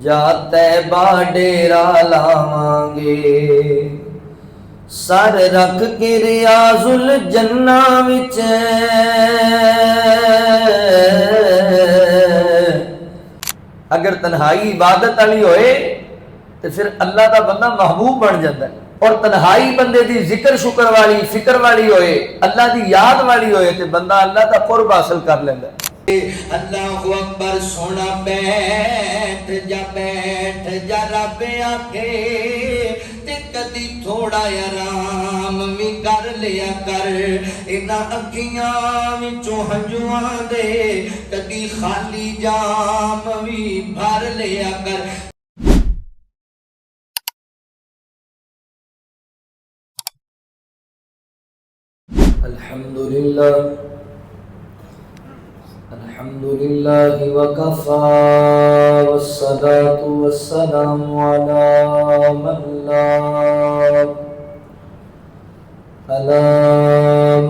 جا طیبہ ڈیرا لاواں گے، سر رکھ کے ریاض الجنہ وچ اگر تنہائی عبادت والی ہوئے تو پھر اللہ دا بندہ محبوب بن جاتا ہے، اور تنہائی بندے دی ذکر شکر والی فکر والی ہوئے اللہ دی یاد والی ہوئے تو بندہ اللہ دا قرب حاصل کر لیتا ہے۔ اللہ اکبر سونا بیٹھ جا رب آکھے تے کدی تھوڑا آرام بھی کر لیا کر، انہاں اکھیاں وچوں ہنجواں دے کدی خالی جام بھی بھر لیا کر۔ الحمد لله وكفى والصلاة والسلام على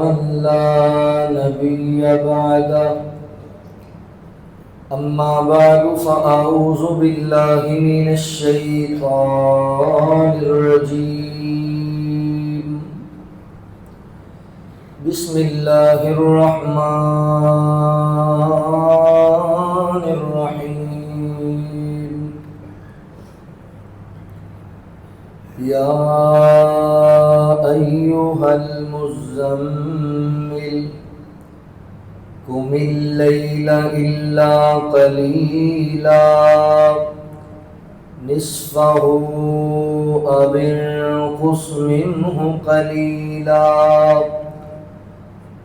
من لا نبي بعده، أما بعد فأعوذ بالله من الشيطان الرجيم، بسم الله الرحمن الرحيم، يا أيها المزمل قم الليل إلا قليلا نصفه أو انقص منه قليلا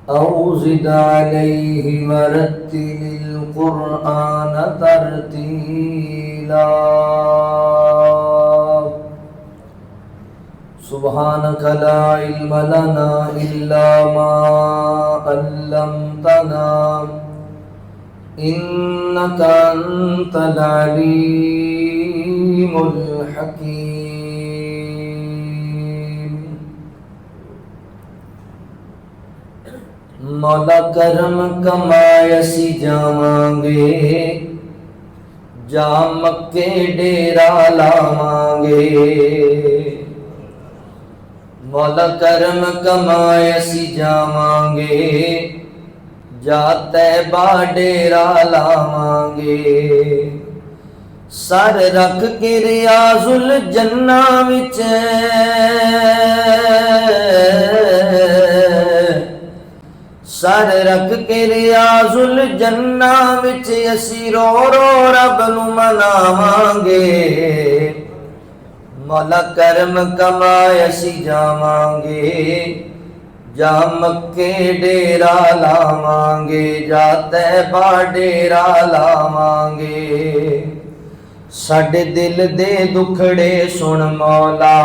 أو زد عليه ورتل القرآن ترتيلا، سبحانك لا علم لنا إلا ما علمتنا إنك أنت العليم الحكيم۔ مولا کرم کمائے سی جاواں گے، جا مکے ڈیرا لاواں گے، مولا کرم کمائے سی جاواں گے، جا طیبہ ڈیرا لاواں گے، سر رکھ کے ریاض الجنہ وچ سر رکھ کے ریاض الجنہ وچ اسی رو رو رب نو مناواں گے، مولا کرم کمائے اسی جاواں گے، جا مکے ڈیرا لاواں گے، جا طیبہ ڈیرا لاواں گے، ساڈے دل دے دکھڑے سن مولا،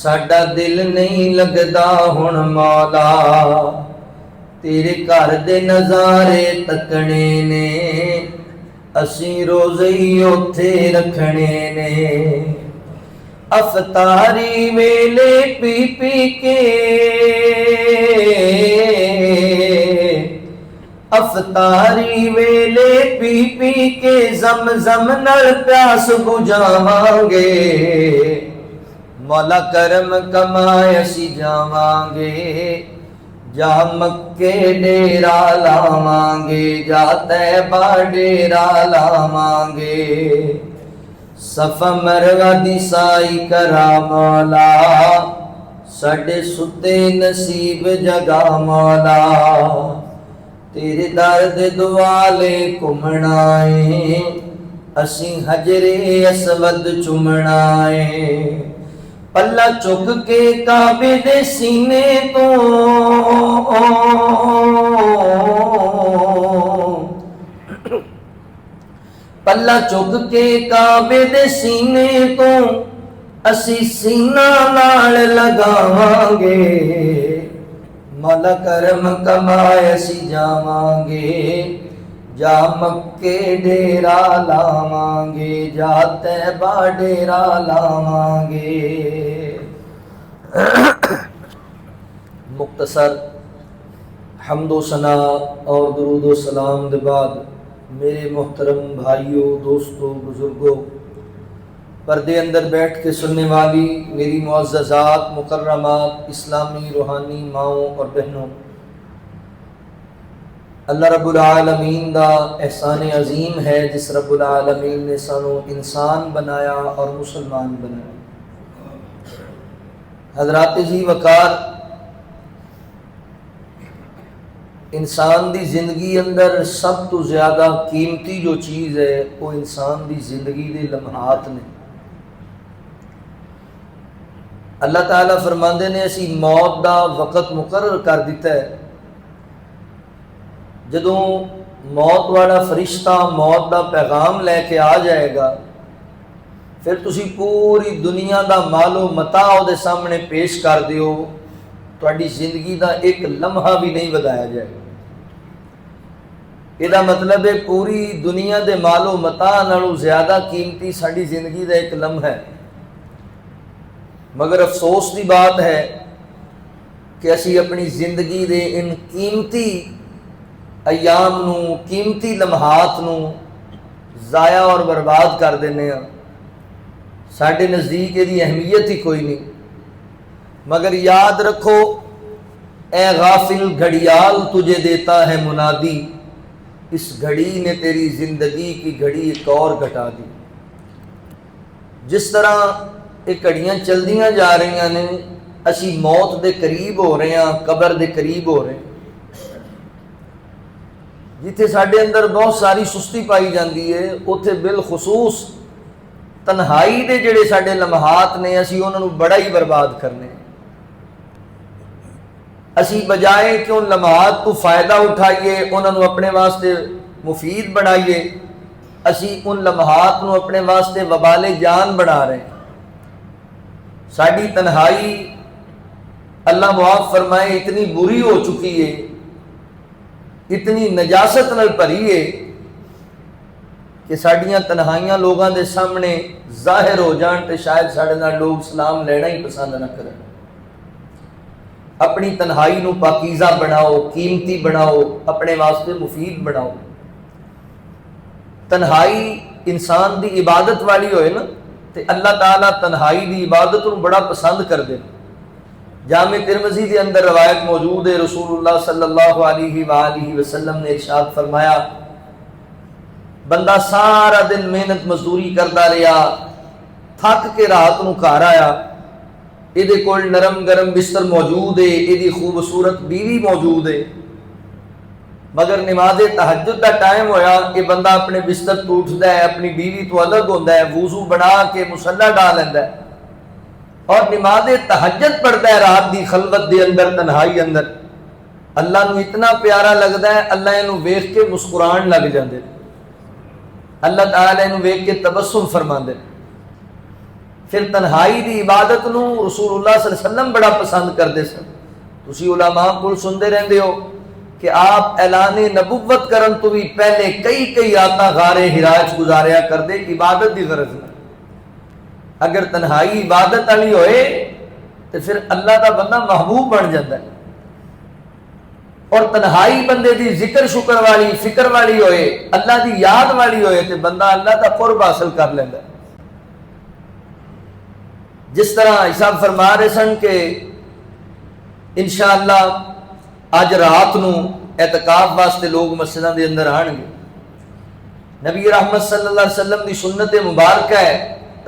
ساڈا دل نہیں لگدا ہن مولا، تیرے گھر دے نظارے تکنے نے، اسی روزے ہی اوتھے رکھنے نے، افطاری ویلے پی پی کے افطاری ویلے پی پی کے زمزم نال پیاس بجھاواں گے، مولا کرم کمائے اسی جاواں گے، جا مکے ڈیرا لاواں گے، جا طیبہ ڈیرا لاواں گے، صفا مروہ دی سائی کرا مولا، ساڈے ستے نصیب جگا مولا، تیرے درد دوالے گھومنا ہے، اسی حجر اسود چومنا ہے، پلہ چک کے کعبے دے سینے تو پلہ چک کے کعبے دے سینے تو اسی سینہ نال لگاواں گے، مولا کرم کمائے اسی جاواں گے، جا مکے ڈیرا لاواں گے، جا طیبہ ڈیرا لاواں گے۔ مختصر حمد و ثنا اور درود و سلام دے بعد میرے محترم بھائیوں، دوستوں، بزرگوں، پردے اندر بیٹھ کے سننے والی میری معززات، مکرمات، اسلامی روحانی ماؤں اور بہنوں، اللہ رب العالمین دا احسان عظیم ہے جس رب العالمین نے سانو انسان بنایا اور مسلمان بنایا۔ حضرات جی وقار، انسان دی زندگی اندر سب تو زیادہ قیمتی جو چیز ہے وہ انسان دی زندگی دے لمحات نے۔ اللہ تعالیٰ فرماندے نے اسی موت دا وقت مقرر کر دیتا ہے، جدوں موت والا فرشتہ موت دا پیغام لے کے آ جائے گا، پھر تسی پوری دنیا دا مال و متاع دے سامنے پیش کر دیو، تہاڈی زندگی دا ایک لمحہ بھی نہیں ودایا جائے گا۔ یہ مطلب ہے پوری دنیا دے مال و متاع نالوں زیادہ قیمتی ساری زندگی دا ایک لمحہ ہے۔ مگر افسوس دی بات ہے کہ اسی اپنی زندگی دے ان قیمتی ایام نو، قیمتی لمحات نو ضائع اور برباد کر دینے ہیں۔ ساڈے نزدیک یہ اہمیت ہی کوئی نہیں۔ مگر یاد رکھو اے غافل گھڑیال، تجھے دیتا ہے منادی، اس گھڑی نے تیری زندگی کی گھڑی ایک اور گھٹا دی۔ جس طرح یہ گھڑیاں چلدیاں جا رہی ہیں، اسی موت دے قریب ہو رہے ہیں، قبر دے قریب ہو رہے ہیں۔ جتھے ساڈے اندر بہت ساری سستی پائی جاندی ہے، اوتھے بالخصوص تنہائی دے جڑے ساڈے لمحات نے، اسی انہاں نوں بڑا ہی برباد کرنے۔ اسی بجائے کہ ان لمحات تو فائدہ اٹھائیے، انہاں نوں اپنے واسطے مفید بنائیے، اسی ان لمحات نوں اپنے واسطے وبال جان بنا رہے ہیں۔ ساڈی تنہائی اللہ معاف فرمائے اتنی بری ہو چکی ہے، اتنی نجاست نال بھری ہے کہ ساڈیاں تنہائیاں لوگاں دے سامنے ظاہر ہو جان تے شاید ساڈے نال لوگ سلام لینا ہی پسند نہ کرن۔ اپنی تنہائی نو پاکیزہ بناؤ، قیمتی بناؤ، اپنے واسطے مفید بناؤ۔ تنہائی انسان دی عبادت والی ہوئے نا، تے اللہ تعالیٰ تنہائی دی عبادت نو بڑا پسند کر دے۔ جامع ترمذی دے اندر روایت موجود ہے، رسول اللہ صلی اللہ علیہ وآلہ وسلم نے ارشاد فرمایا، بندہ سارا دن محنت مزدوری کرتا رہا، تھک کے رات نو گھر آیا، یہ کول نرم گرم بستر موجود ہے، یہ خوبصورت بیوی موجود ہے، مگر نماز تہجد دا ٹائم ہویا، یہ بندہ اپنے بستر تو اٹھتا ہے، اپنی بیوی تو الگ ہوتا ہے، وضو بنا کے مصلی ڈال لیتا ہے اور نماز تہجد پڑھتا ہے رات دی خلوت دے اندر، تنہائی اندر۔ اللہ نو اتنا پیارا لگتا ہے، اللہ انہوں ویکھ کے مسکران لگ جاندے، اللہ تعالیٰ انہوں ویکھ کے تبسم فرما دے۔ پھر تنہائی دی عبادت نو رسول اللہ صلی اللہ علیہ وسلم بڑا پسند کرتے سن۔ تسی علماء کول سنتے رہندے ہو کہ آپ اعلان نبوت کرن تو بھی پہلے کئی راتاں غار حراء وچ گزاریا کردے، عبادت دی غرض نال۔ اگر تنہائی عبادت والی ہوئے تو پھر اللہ دا بندہ محبوب بن جاتا ہے، اور تنہائی بندے دی ذکر شکر والی، فکر والی ہوئے، اللہ دی یاد والی ہوئے تو بندہ اللہ دا قرب حاصل کر لیتا ہے۔ جس طرح حساب فرما رہے سن کہ انشاءاللہ آج رات نو اعتکاف واسطے لوگ مسجداں دے اندر آن گے۔ نبی رحمت صلی اللہ علیہ وسلم دی سنت مبارکہ ہے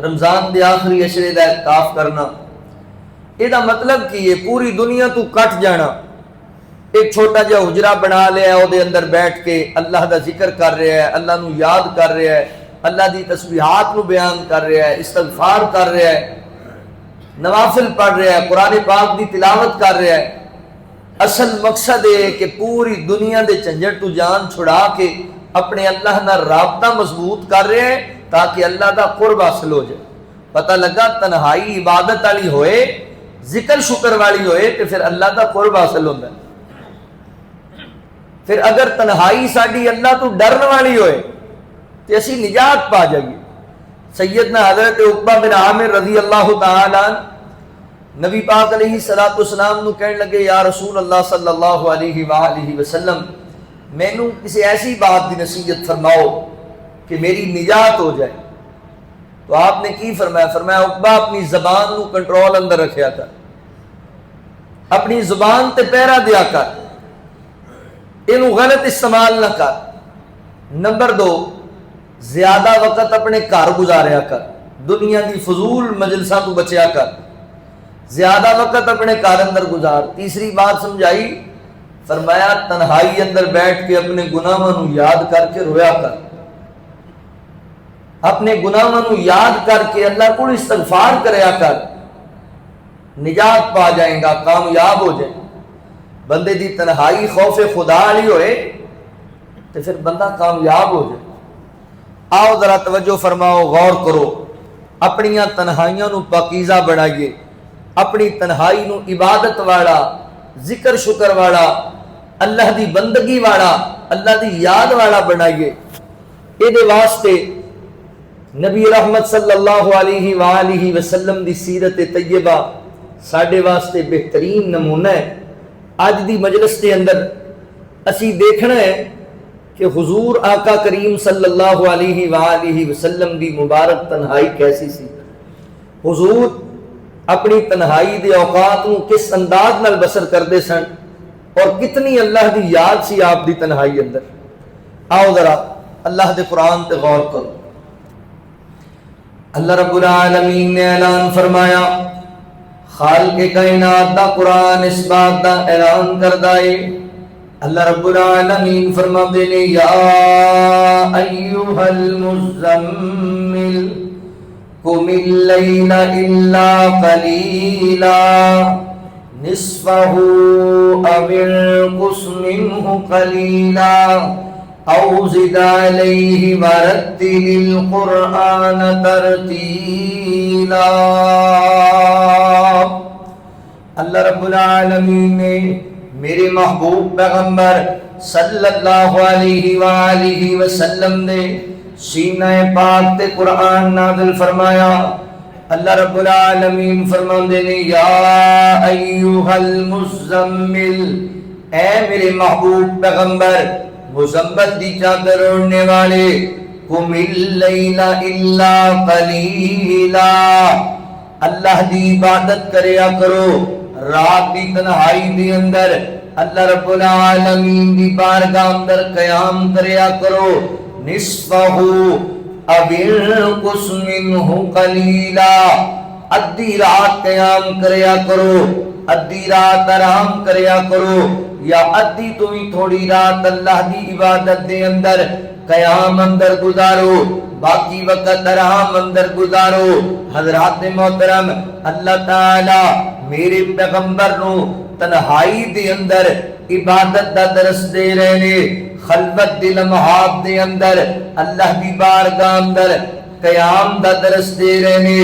رمضان دے آخری عشرے دا اعتکاف کرنا۔ یہ دا مطلب کی ہے پوری دنیا تو کٹ جانا، ایک چھوٹا جا حجرہ بنا لیا، او دے اندر بیٹھ کے اللہ دا ذکر کر رہا ہے، اللہ نو یاد کر رہا ہے، اللہ دی تسبیحات نو بیان کر رہا ہے، استغفار کر رہا ہے، نوافل پڑھ رہا ہے، قرآن پاک دی تلاوت کر رہا ہے۔ اصل مقصد ہے کہ پوری دنیا دے جھنجٹ تو جان چھڑا کے اپنے اللہ نہ رابطہ مضبوط کر رہے ہیں تاکہ اللہ دا قرب حاصل ہو جائے۔ پتہ لگا تنہائی عبادت والی ہوئے، ذکر شکر والی ہوئے تو پھر اللہ دا قرب حاصل ہوتا ہے۔ پھر اگر تنہائی ساڈی اللہ تو ڈرن والی ہوئے تو اسی نجات پا جائیے۔ سیدنا حضرت عقبہ بن عامر رضی اللہ تعالی عنہ نبی پاک علیہ الصلوۃ والسلام نو کہنے لگے، یا رسول اللہ صلی اللہ علیہ وآلہ وسلم، مینوں کسی ایسی بات کی نصیحت فرماؤ کہ میری نجات ہو جائے. تو آپ نے کی فرمایا؟ فرمایا عقبہ اپنی زبان نو کنٹرول اندر رکھیا کر، اپنی زبان تے پہرا دیا کر، اینو غلط استعمال نہ کر. نمبر 2، زیادہ وقت اپنے گھر گزاریا کر، دنیا دی فضول مجلساں تو بچیا کر، زیادہ وقت اپنے گھر اندر گزار. تیسری بات سمجھائی، فرمایا تنہائی اندر بیٹھ کے اپنے گناہاں نو یاد کر کے رویا کر، اپنے گناہاں نو یاد کر کے اللہ کو استغفار کریا کر، نجات پا جائیں گا، کامیاب ہو جائیں. بندے دی تنہائی خوف خدا والی ہوئے تو پھر بندہ کامیاب ہو جائے. آؤ ذرا توجہ فرماؤ، غور کرو، اپنی تنہائیاں نو پاکیزہ بنائیے، اپنی تنہائی نو عبادت والا، ذکر شکر والا، اللہ دی بندگی والا، اللہ دی یاد والا بنائیے. یہ واسطے نبی رحمت صلی اللہ علیہ وآلہ وسلم دی سیرت طیبہ ساڈے واسطے بہترین نمونہ ہے. اج دی مجلس کے اندر اسی دیکھنا ہے کہ حضور آقا کریم صلی اللہ علیہ وآلہ وسلم دی مبارک تنہائی کیسی سی. حضور اپنی تنہائی دے اوقات نو کس انداز نال بسر کردے سن اور کتنی اللہ دی یاد سی آپ دی تنہائی اندر. آؤ ذرا اللہ دے قرآن تے غور کرو. اللہ رب العالمین نے اعلان فرمایا، خالق کائنات دا قرآن اس بات دا اعلان کردہ ہے. اللہ رب العالمین فرماتے نے، یا ایہا المزمل قم اللیل الا قلیلا نصفہ او انقص منہ قلیلا او زد علیہ ورتل القرآن ترتیلا. اللہ رب العالمین نے میرے محبوب پیغمبر صلی اللہ علیہ وآلہ وسلم نے سینہ پاک تے قرآن نازل فرمایا. اللہ رب العالمین فرماندے نے، یا ایہا المزمل، اے میرے محبوب پیغمبر، مزمل دی چادر اوڑھنے والے، قم اللیل الا قلیلا، اللہ دی عبادت کریا کرو رات دی تنہائی دی اندر، اللہ رب العالمین دی بارگاہ اندر قیام کریا کرو. نصفہ او انقص منہ قلیلا، ادھی رات قیام کریا کرو، ادھی رات آرام کریا کرو، یا ادھی تو ہی تھوڑی رات اللہ دی عبادت دے اندر قیام اندر گزارو، باقی وقت آرام اندر گزارو. حضرات محترم، اللہ تعالی میرے پیغمبر نو تنہائی دے اندر عبادت دا درس دے رہے نے، خلوت دے لمحات دے اندر اللہ دی بارگاہ اندر قیام دا درس دے رہے نے،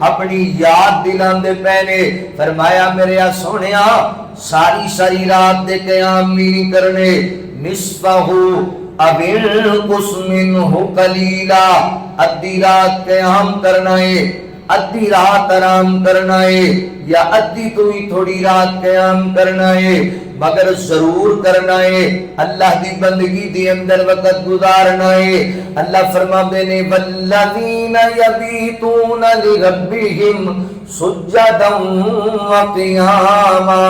اپنی یاد دلان دے پہنے. فرمایا میرے سونیا ساری رات دے قیام نہیں کرنے، نصفہ او انقص منہ قلیلا، ادھی رات قیام کرنا ہے، ادھی رات آرام کرنا ہے، یا ادھی تو ہی تھوڑی رات قیام کرنا ہے، مگر ضرور کرنا ہے اللہ دی بندگی دی اندر وقت گزارنا ہے. اللہ فرماتے نے، والذین یبیتون لربہم سجدا وقیاما.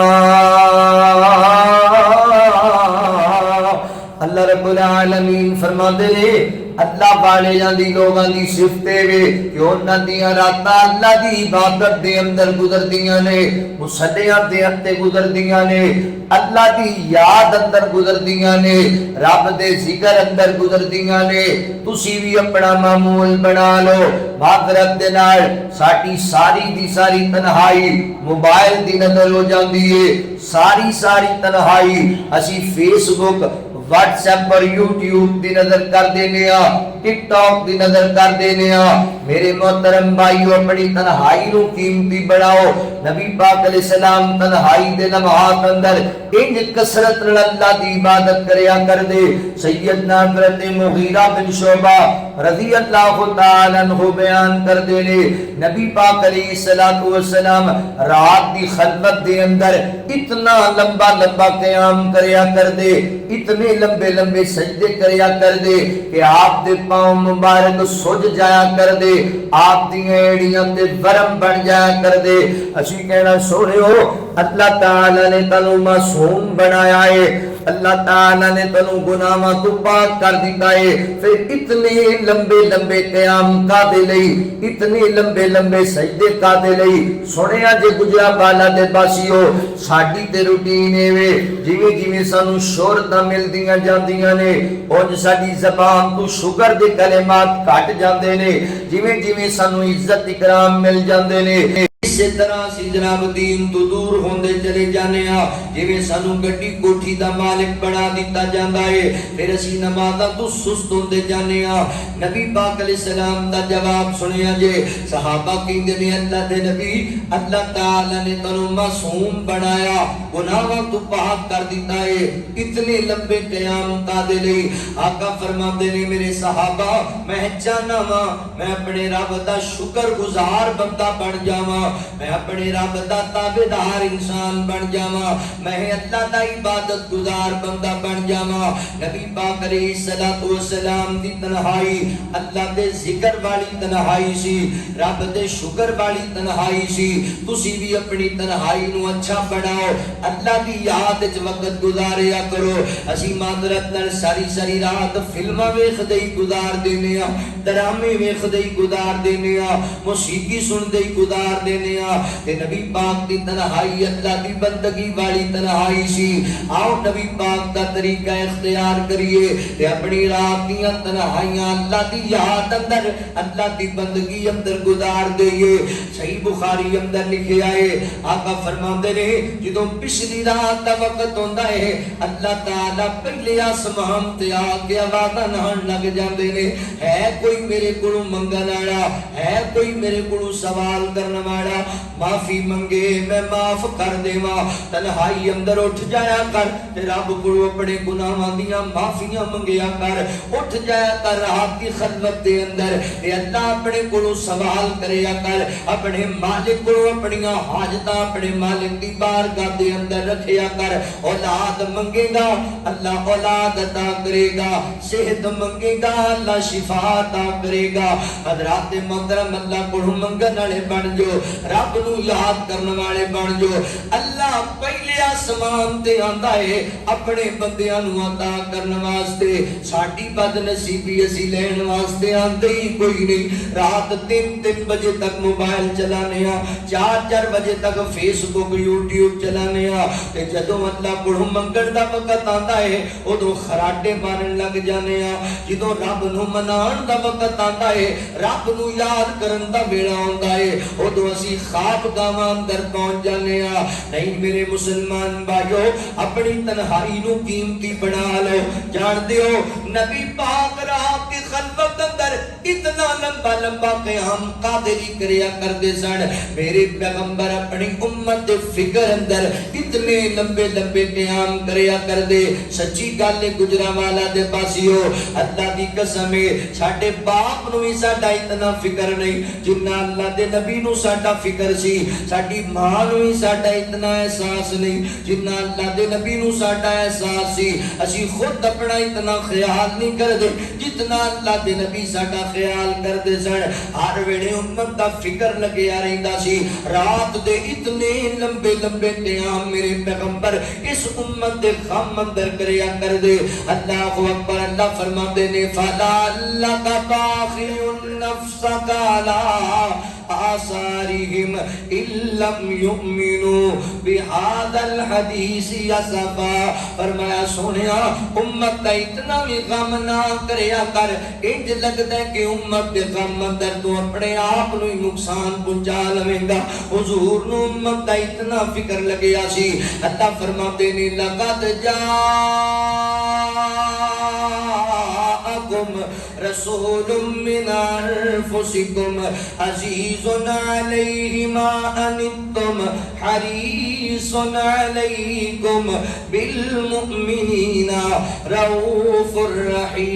اللہ رب العالمین فرماتے ہیں، اللہ والے دی لوگاں دی صفتے وے کہ انہاں دیاں راتاں اللہ دی عبادت دے اندر گزردیاں نے، مصلیاں دے اندر گزردیاں نے، اللہ دی یاد اندر گزردیاں نے، رب دے ذکر اندر گزردیاں نے. تسی بھی اپنا معمول بنا لو. معذرت دے نال ساڈی ساری دی ساری تنہائی موبائل دی نظر ہو جاندی ہے، ساری تنہائی اسی فیس بک، واٹس ایپ پر یوٹیوب دی نظر کر دینے ہاں، ٹک ٹاک دی نظر کر دینے ہاں. میرے محترم بھائیو، اپنی تنہائی نو قیمتی بڑھاؤ. نبی پاک علیہ السلام تنہائی دے لمحات اندر انج کثرت نال اللہ دی عبادت کریا کر دے. سیدنا حضرت مغیرہ بن شعبہ رضی اللہ تعالی عنہ بیان کر دے نے، نبی پاک علیہ السلام رات دی خلوت دے اندر اتنا لمبا قیام کریا کر دے، اتنے لمبے لمبے سجدے کریا کر دے کہ آپ دے پاؤں مبارک سج جایا کر دے، آپ دی ایڑیاں تے ورم بن جایا کر دے۔ اسی کہنا سونیو اللہ تعالی نے تانوں معصوم بنایا ہے، اللہ تعالی نے تنو گناہاں تو پاک کر دیتا ہے، پھر اتنے لمبے لمبے قیام کا دے لئی، اتنے لمبے لمبے سجدے کا دے لئی۔ سنیا جے گجرا بالا دے باسیو ساڈی تے روٹین اے جویں جویں سانو شہرتاں ملدیاں جاندیاں نے، اونج ساڈی زبان تو شکر دے کلمات گھٹ جاندے نے، جویں جویں سانو عزت اکرام مل جاندے نے، اسی طرح سی جناب دین تو دور ہوندے چلے جانے ہاں۔ جویں سانو گڈی کوٹھی دا مالک بنا دیتا جاندا ہے، پھر اسی نمازاں تو سست ہوندے جانے ہاں۔ نبی پاک علیہ السلام دا جواب سنیا جے، صحابہ کہندے نے اللہ دے نبی، اللہ تعالی نے تانوں معصوم بنایا، گناہاں تو پاک کر دیتا ہے، اتنے لمبے قیام کا دے لئی۔ آقا فرماندے نے میرے صحابہ میں چاہنا وا میں اپنے رب دا شکر گزار بندہ بن جاواں، میں اپنے رب دا تابعدار انسان بن جاواں، میں اللہ دا عبادت گزار بندہ بن جاواں۔ نبی پاک علیہ الصلوۃ والسلام دی تنہائی اللہ دے ذکر والی تنہائی سی، رب دے شکر والی تنہائی سی۔ تسی بھی اپنی تنہائی نو اچھا بناؤ، اللہ دی یاد وچ وقت گزاریا کرو۔ اسی معذرت نال ساری ساری رات فلماں ویکھدے ہی گزار دینے ہاں، ڈرامے ویکھدے ہی گزار دینے ہاں، موسیقی سندے ہی گزار دینے ہاں۔ تے نبی پاک دی تنہائی اللہ دی بندگی والی تنہائی سی۔ آؤ نبی پاک دا طریقہ اختیار کریے تے اپنی رات دیاں تنہائیاں اللہ دی یاد اندر، اللہ دی بندگی اندر گزار دئیے۔ صحیح بخاری اندر لکھیا ہے، آقا فرماندے نے جدوں پچھلی رات دا وقت ہوندا ہے اللہ تعالی پہلے آسمان تے آ کے آوازاں نہن لگ جاندے نے، ہے کوئی میرے کولوں منگن والا، ہے کوئی میرے کولوں سوال کرن والا، معافی منگے میں معاف کر دیواں۔ تنہائی اندر اٹھ جایا کر تے رب کولوں اپنے گناہاں دیاں معافیاں منگیا کر، اٹھ جایا کر رات کی خلوت دے اندر تے اللہ اپنے کولوں سوال کریا کر، اپنے مالک کولوں اپنی حاجتاں اپنے مالک دی بارگاہ دے اندر رکھیا کر۔ اولاد منگے گا اللہ اولاد عطا کرے گا، صحت منگے گا اللہ شفا عطا کرے گا۔ حضرات محترم اللہ کولوں منگن والے بن جو، رب نو یاد کرنے والے بن جو۔ اللہ پہلے آسمان تے آندا ہے اپنے بندیاں نو عطا کرنے واسطے، ساڈی بد نصیبی اسی لین واسطے آندے ہی کوئی نہیں۔ رات 3 بجے تک موبائل چلانے ہاں، 4 بجے تک فیس بک یوٹیوب چلانے ہاں، تے جدوں اللہ کولوں منگن دا وقت آندا ہے اودوں خراٹے مارن لگ جانے ہاں۔ جدوں رب نو منان دا وقت آندا ہے، رب نو یاد کرن دا ویلا آندا ہے، اودوں اسی خواب گاواں اندر پہنچ جانے ہاں۔ نہیں میرے مسلمان بھائیو، اپنی تنہائی نو قیمتی بنا لو۔ جان دیو نبی پاک رات کی خلوت اندر اتنا لمبا لمبا قیام قادری کریا کردے سن۔ میرے پیغمبر اپنی امت دے فکر اندر اتنے لمبے لمبے قیام کریا کردے۔ سچی گل گجرانوالا دے پاسیو اللہ دی قسم ہے، ساڈے باپ نو ہی ساڈا اتنا فکر نہیں جنہ اللہ دے نبی نو ساڈا فکر سی، ساڈی ماں نو ہی ساڈا اتنا احساس نہیں جنہ اللہ دے نبی نو ساڈا احساس سی۔ اسی خود اپنا اتنا خیال نہیں کردے جتنا اللہ دے نبی ساڈا خیال کردے سن۔ ہر ویلے امت دا فکر لگیا رہندا سی۔ رات دے اتنے لمبے لمبے قیام میرے پیغمبر اس امت دے غم اندر کریا کردے۔ اللہ اکبر، اللہ فرماندے نے فَلَعَلَّكَ بَاخِعٌ نَفْسَكَ عَلَىٰ آثارہم ان لم یؤمنوا بہذا الحدیث اسفا۔ فرمایا سونیا امت کا اتنا بھی غم نہ کریا کر، انج لگتا ہے کہ امت کے غم اندر تو اپنے آپ نو نقصان پہنچا لویں گا۔ حضور نو امت کا اتنا فکر لگیا سی۔ اللہ فرماتے نے لقد رسول من انفسکم عزیز علیہ ما عنتم حریص علیکم بالمؤمنین رؤوف الرحیم۔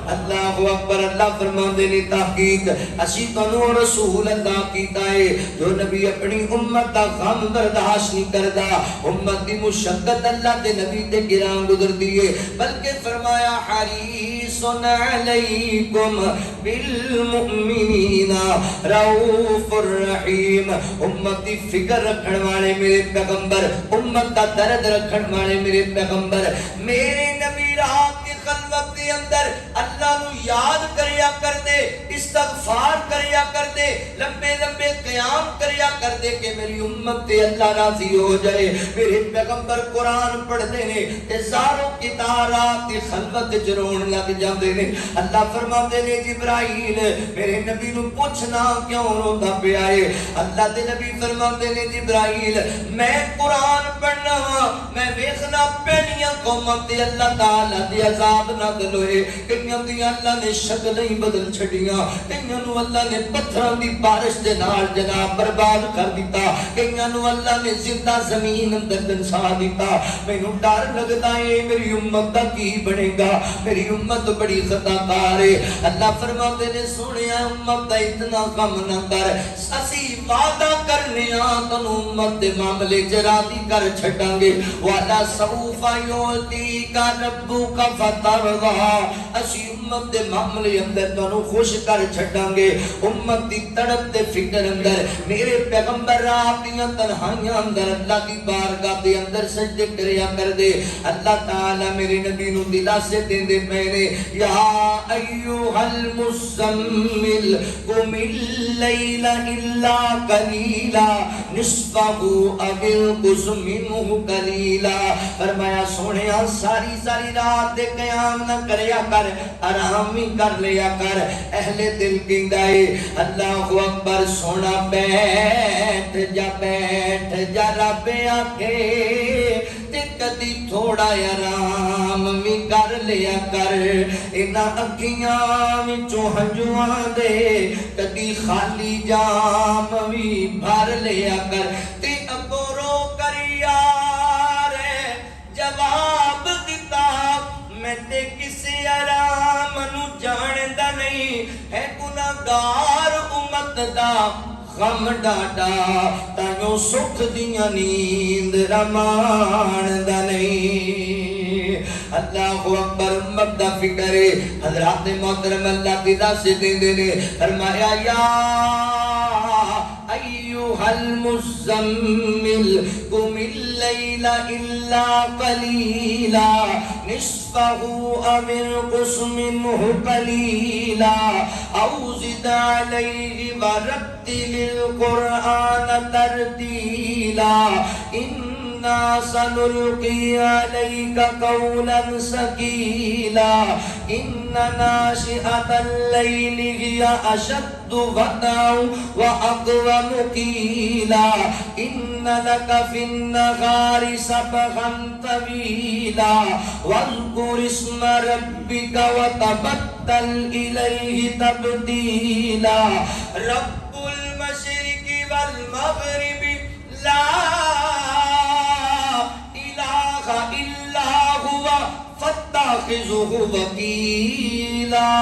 اللہ اکبر، اللہ اللہ فرماندے نے تحقیق اسی تانوں رسول عطا کیتا ہے جو نبی اپنی امت دا غم برداشت نہیں کردا امت دی مشقت اللہ دے نبی تے گراں گزردی ہے بلکہ فرمایا حریص علیکم بالمؤمنین رؤوف الرحیم امت دی فکر رکھن والے میرے پیغمبر امت دا درد رکھن والے میرے پیغمبر میرے نبی رات کی خلوت کے اندر اللہ نو یاد کریا کر دے استغفار کریا کر دے لمبے لمبے قیام کریا کر دے کہ میری امت تے اللہ راضی ہو جائے میرے پیغمبر قرآن پڑھ دے نے ہزاروں کی تارات کی خلوت جرون لگ جاندے نے اللہ فرماتے نے جبرائیل میرے نبی نو پوچھنا کیوں روتا پیا ہے اللہ دے نبی فرماتے نے جبرائیل میں قرآن پڑھنا میں ویکھنا پہلیاں قوماں تے اللہ تعالی دے عذاب نازل ہوئے کئیاں دی اللہ نے شکل ہی بدل چھڑیاں کئیاں نو اللہ نے پتھراں دی بارش دے نال جناب برباد کر دیتا کئیاں نو اللہ نے زندہ زمین اندر دنسا دیتا مینوں ڈر لگدا ہے میری امت دا کی بنے گا میری امت بڑی خطا کار ہے اللہ فرماتے نے سونیا امت دا اتنا غم نہ کر اسی وعدہ کرنے تن امت دے معاملے چ راضی کر چھڈاں گے وعدہ سوف یؤتیک ربک فترضا اسی امت دے معاملے اندر تانوں خوش کر چھڈاں گے امت دی تڑپ تے فکر اندر میرے پیغمبر رات دیاں تنہائیاں اندر اللہ دی بارگاہ دے اندر سجدے کریا کر دے اللہ تعالی میرے نبی نو دلاسے دیندے پے نے یا ایھا المزمل قم اللیل الا قلیلا نصفہ او انقص منہ قلیلا فرمایا سونیا ساری ساری رات دے قیام نہ کریا کر آرام ہی کر لیا کر اہل دل کہندا ہے اللہ اکبر سونا بیٹھ جا رب آکھے تے کدی تھوڑا آرام بھی کر لیا کر انہاں اکھیاں وچوں ہنجواں دے کدی خالی جام بھی بھر لیا کر تے اگوں رو کر یار جواب دیتا میں تے کسی آرام نو جاندا نہیں ہے گناہگار امت دا غم ڈاڈا تائیوں سکھ دیاں نیند رماندا نہیں اللہ اکبر امت دا فکر ہے حضرات محترم اللہ دی دس دیندے نے فرمایا یا ایھا المزمل قم اللیل الا قلیلا نصفہ او انقص منہ قلیلا او زد علیہ ورتل القرآن ترتیلا إنا سنلقي عليك قولا ثقيلا إن ناشئة الليل هي أشد وطئا وأقوم قيلا إن لك في النهار سبحا طويلا واذكر اسم ربك وتبتل إليه تبتيلا رب المشرق والمغرب لا إله إلا هو فاتخذه وكيلا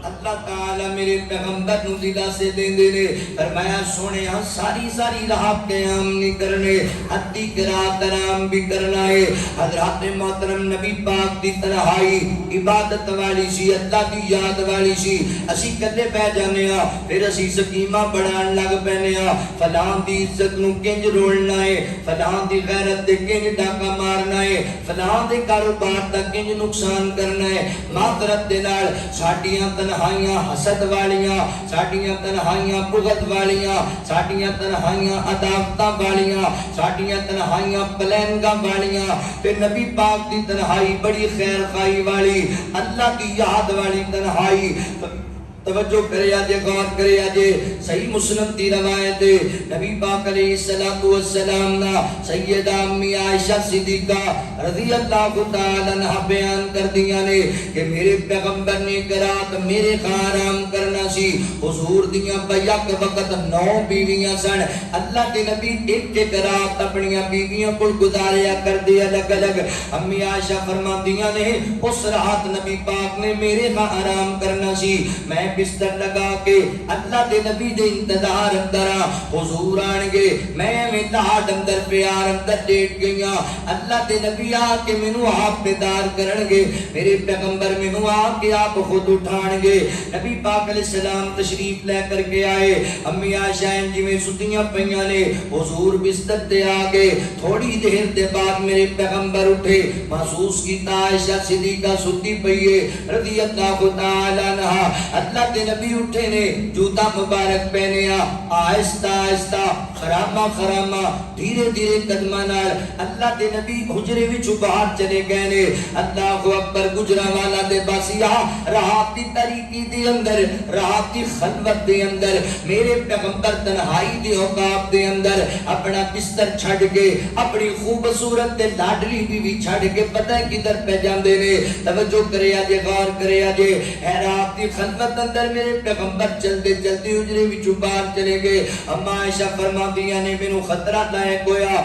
اللہ تعالی میرے پیغمبر نو دلاسے دیندے نے فرمایا سونیا ساری ساری رات قیام نہیں کرنے حدی قرات آرام بھی کرنا ہے حضرات محترم نبی پاک دی تنہائی عبادت والی سی اللہ دی یاد والی سی اسی کدے پہ جانے ہاں پھر اسی سکیمہ بڑھان لگ پینے ہاں فلاں دی عزت نو کنج رولنا ہے فلاں دی غیرت دے کنج ڈاکا مارنا ہے فلاں دے کاروبار دا کنج نقصان کرنا ہے معذرت دے نال ساڈیاں تنہائیاں حسد والیاں ساڈیاں تنہائیاں بغض والیاں ساڈیاں تنہائیاں عداوتاں والیاں ساڈیاں تنہائیاں پلینگاں والیاں تے نبی پاک دی تنہائی بڑی خیر خائی والی اللہ کی یاد والی تنہائی توجہ کرے آجے غور کرے آجے صحیح مسلم دی روایت ہے نبی پاک علیہ السلام نا سیدہ امی عائشہ صدیقہ رضی اللہ تعالیٰ عنہ بیان کر دیا نے کہ میرے پیغمبر نے کرات میرے خارام کرنا سی حضور دیاں بیک وقت 9 بیویاں سن اللہ کے نبی ایک کرات اپنیاں بیویاں کو گزاریا کر دیا الگ الگ امی عائشہ فرما دیا نے اس رات نبی پاک نے میرے خارام کرنا سی میں بستر لگا کے اللہ دے نبی دے انتظار اندر حضور آن گے میں لاڈ اندر پیار اندر ڈیٹ گئیاں اللہ دے نبی آ کے منو آپ بیدار کرن گے میرے پیغمبر منو آ کے آپ خود اٹھان گے نبی پاک علیہ السلام تشریف لے کر کے آئے امی عائشہ جی میں ستیاں پئیاں نے حضور بستر دے آگے تھوڑی دیر دے بعد میرے پیغمبر اٹھے محسوس کیتا عائشہ صدیقہ ستی پئیے رضی اللہ تعالیٰ عنہ اللہ دے نبی اٹھے نے جوتا مبارک پہنے آہستہ آہستہ خرامہ خرامہ دھیرے دھیرے قدمہ نال اللہ دے نبی حجرے وچ باہر چلے گئے نے اللہ اکبر گجرا والا دے باسیا راحتی طریقی دے اندر راحتی خلوت دے اندر میرے پیغمبر تنہائی دے اوقات دے اندر اپنا بستر چھڑ کے اپنی خوبصورت تے لاڈلی بیوی چھڑ کے پتہ ہے کدھر پہ جاندے نے توجہ کرے آجے غور کرے آجے اے راحتی خلوت اندر میرے پیغمبر چلتے چلتے حجرے وچ باہر چلے گئے اما عائشہ فرما دیا نے مینوں خطرہ لائق ہویا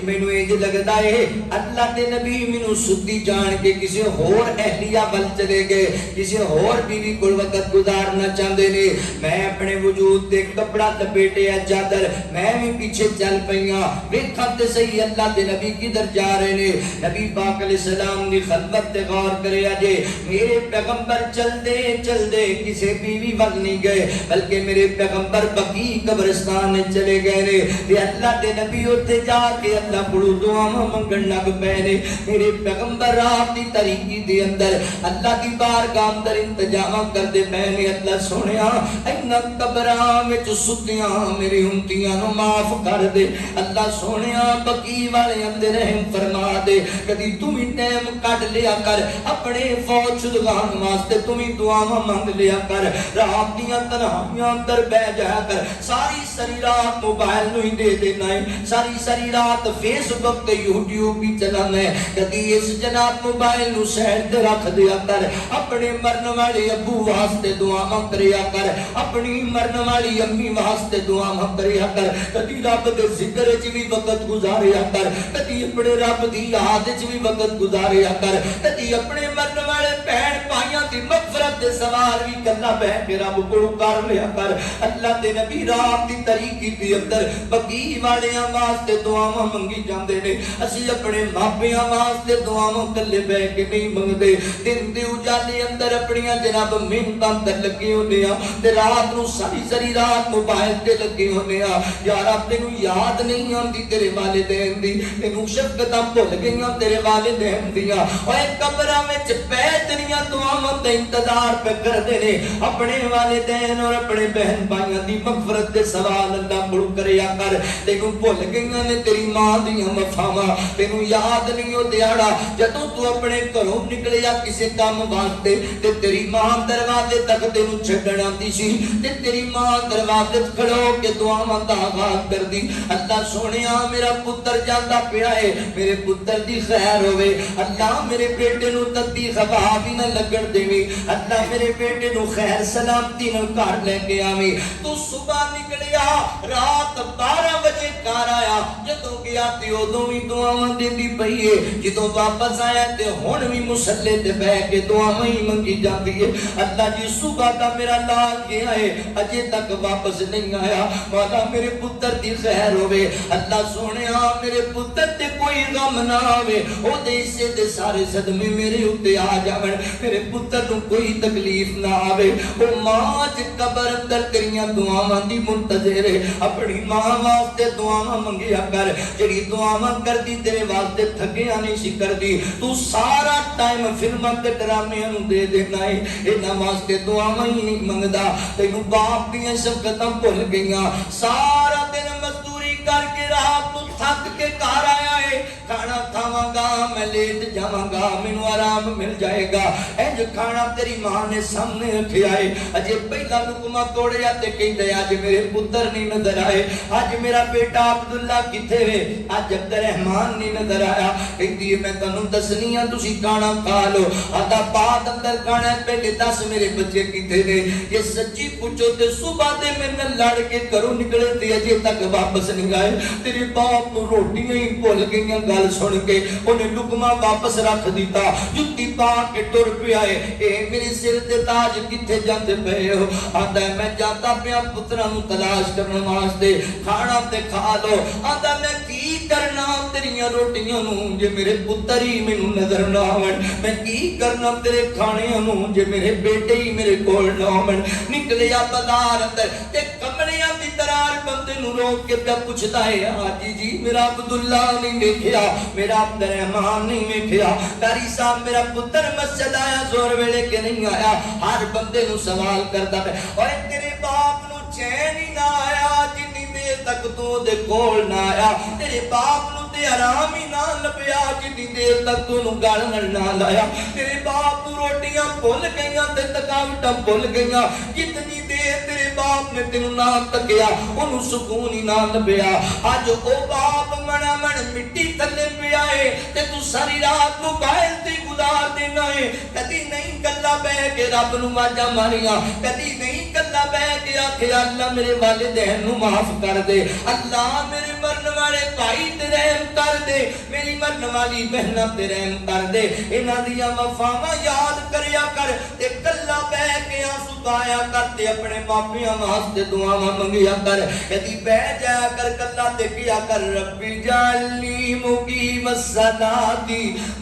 مینوں انج لگدا ہے اللہ دے نبی مینوں ستی جان کے کسی ہور اہلیہ ول چلے گئے کسی ہور بیوی کول وقت گزارنا چاہندے نے میں اپنے وجود تے کپڑا لپیٹیا چادر میں بھی پیچھے چل پئیاں ویکھاں تے صحیح اللہ دے نبی کدھر جا رہے نے نبی پاک علیہ السلام دی خلوت تے غور کرے اجے میرے پیغمبر چلدے چلدے کسی بیوی ول نہیں گئے بلکہ میرے پیغمبر بقیع قبرستان میں چلے گئے نے تے اللہ دے نبی اوتھے جا کے اللہ کولوں دعاواں منگن لگ پے نے میرے پیغمبر رات دی تاریکی دے اندر اللہ دی بارگاہ اندر انتظام کردے پے نے اللہ سونیا انہاں قبراں وچ ستیاں میری امتیاں نو معاف کر دے اللہ سونیا بقیع والے اندر رحم فرما دے کدی تو ہی ٹائم کڈ لیا کر اپنے فوج شدگان واسطے تو ہی دعاواں منگ لیا کر رات دیاں تنہائیاں اندر بہ جایا کر ساری رات موبائل نو ہی دے دینا ہے ساری رات فیس بک تے یوٹیوب بھی چلانا ہے کدی اس جناب موبائل نو سائڈ تے رکھ دیا کر اپنے مرن والے ابو واسطے دعاواں کریا کر اپنی مرن والی امی واسطے دعاواں کریا کر کدی رب دے ذکر وچ بھی وقت گزاریا کر کدی اپنے رب دی یاد وچ بھی وقت گزاریا کر کدی اپنے مرن والے بہن بھائیاں دی مغفرت دے سوال بھی کرنا بہ کے رب کو کر لیا کر اللہ دے نبی رات دی طریقی دے اندر بقیع والیاں واسطے دعاواں منگی جاندے نے اسی اپنے ماپیاں واسطے دعاواں کلے بہ کے نہیں منگدے دن دے اجالے اندر اپنیاں جناب محنتاں تے لگے ہوندے آ تے رات نو ساری رات موبائل تے لگے ہوندے آ یار اب تینوں یاد نہیں آندی تیرے والدین دی تینوں شفقتاں بھل گئیاں تیرے والدین دیاں اوے قبراں وچ پے تیریاں دعاواں دا انتظار پہ کردے نے اپنے والدین اور اپنے بہن بھائیاں دی مغفرت دے سوال اللہ کو کریا کر تینوں بھل گئیاں نے تیری ماں دیاں وفاواں تینوں یاد نہیں ہو دیاڑا جدوں تو اپنے گھروں نکلیا کسے کام واسطے تے تیری ماں دروازے تک تینوں چھڈن آندی سی تے تیری ماں دروازے کھڑو کے دعاواں دا آغاز کردی اللہ سونیا میرا پتر جاندا پیا ہے میرے پتر دی خیر ہوے اللہ میرے بیٹے نو تتی خبا بھی نہ لگن دیوی اللہ میرے بیٹے نو خیر سلامتی نال گھر لے کے آویں تو صبح نکلیا رات 12 بجے گھر آیا جدوں گیا تے اودوں وی دعاواں دیندی پئی ہے جدوں واپس آیا تے ہن وی مصلی تے بیٹھ کے دعاواں ہی منگی جاندی ہے اللہ جی صبح دا میرا لال گیا ہے اجے تک واپس نہیں آیا مولا میرے پتر دی خیر ہوے اللہ سونیا میرے پتر تے کوئی غم نہ آوے او دے حصے دے سارے صدمے میرے اوتے آ جاون میرے پتر نو کوئی تکلیف نہ آوے او ماں تے قبر اندر تیریاں دعاواں دی منتظر ہے اپنی ماں واسطے دعاواں منگیا کر جڑی دعاواں کردی تیرے واسطے تھکیاں نہیں سی کردی تو سارا ٹائم فلماں تے ڈرامیاں نو دے دینا ہے انہاں واسطے دعاواں ہی نہیں منگدا تینوں باپ دیاں شفقتاں بھل گئیاں سارا دن مزدوری کر کے رات نو تھک کے گھر آیا ہے کھانا کھاواں گا گا میں لیٹ جاواں گا مینوں آرام مل جائے گا انج کھانا تیری ماں نے سامنے رکھیا ہے اجے پہلا لقمہ توڑیا تے کہندا اج میرے پتر نہیں نظر آئے اج میرا بیٹا عبداللہ کتے وے اج عبد الرحمان نہیں نظر آیا کہندی میں تانوں دسنی ہاں تسی کھانا کھا لو آدھا بعد اندر کھانا پہلے دس میرے بچے کتے نے یہ سچی پوچھو تے صبح دے میں نال لڑ کے گھروں نکلے تے اجے تک واپس نہیں آئے تیرے باپ نوں روٹیاں ہی بھول گئیاں گل سن کے انہیں لقمہ واپس رکھ دیتا جُتی پا کے ٹر پیا ہے اے میرے سر تے تاج کتے جاندے پئے ہو آندا میں جاتا پیا پتراں نوں تلاش کرن واسطے کھانا تے کھا لو آندا میں کی کرنا تیریاں روٹیاں نوں جے میرے پتر ہی مینوں نظر نہ آون میں کی کرنا تیرے کھانیاں نوں جے میرے بیٹے ہی میرے کول نہ آون نکلیا بازار اندر تے کملیاں دی ترار بندے نوں روک کے پیا پوچھدا ہے حاجی جی میرا عبداللہ نہیں ویکھیا میرا عبد الرحمان نہیں ویکھیا قاری صاحب میرا پتر مسجد آیا زور ویلے کہ نہیں آیا ہر بندے نوں سوال کردا پیا اوے تیرے باپ نوں چین ہی نہ آیا جنی دیر تک تو دے کول نہ آیا تیرے باپ نوں تے آرام ہی نہ لبیا جنی دیر تک تو نوں گل نہ لایا تیرے باپ نوں روٹیاں بھول گئیاں تے تکاوٹاں بھول گئیاں جتنی دیر تیرے باپ نے تینوں نہ تکیا انہوں سکون ہی نہ لبیا اج او باپ منا من مٹی تھلے پیا ہے تے تو ساری رات موبائل تے گزار دینا ہے کدی نہیں گلا بہ کے رب نوں واجا ماریاں کدی نہیں گلا بہ کے آکھے اللہ میرے والدین نوں معاف کر دے اللہ میرے مرن والے بھائی تے رحم کر دے میری مرن والی بہناں تے رحم کر دے انہاں دیاں وفاواں یاد کریا کر تے گلا بہ کے آنسو بہایا کر تے اپنے ماپیاں واسطے دعاواں منگیا کر کدی بہ جایا کر گلا تے کیا کر ربی جعلنی مقیم الصلاۃ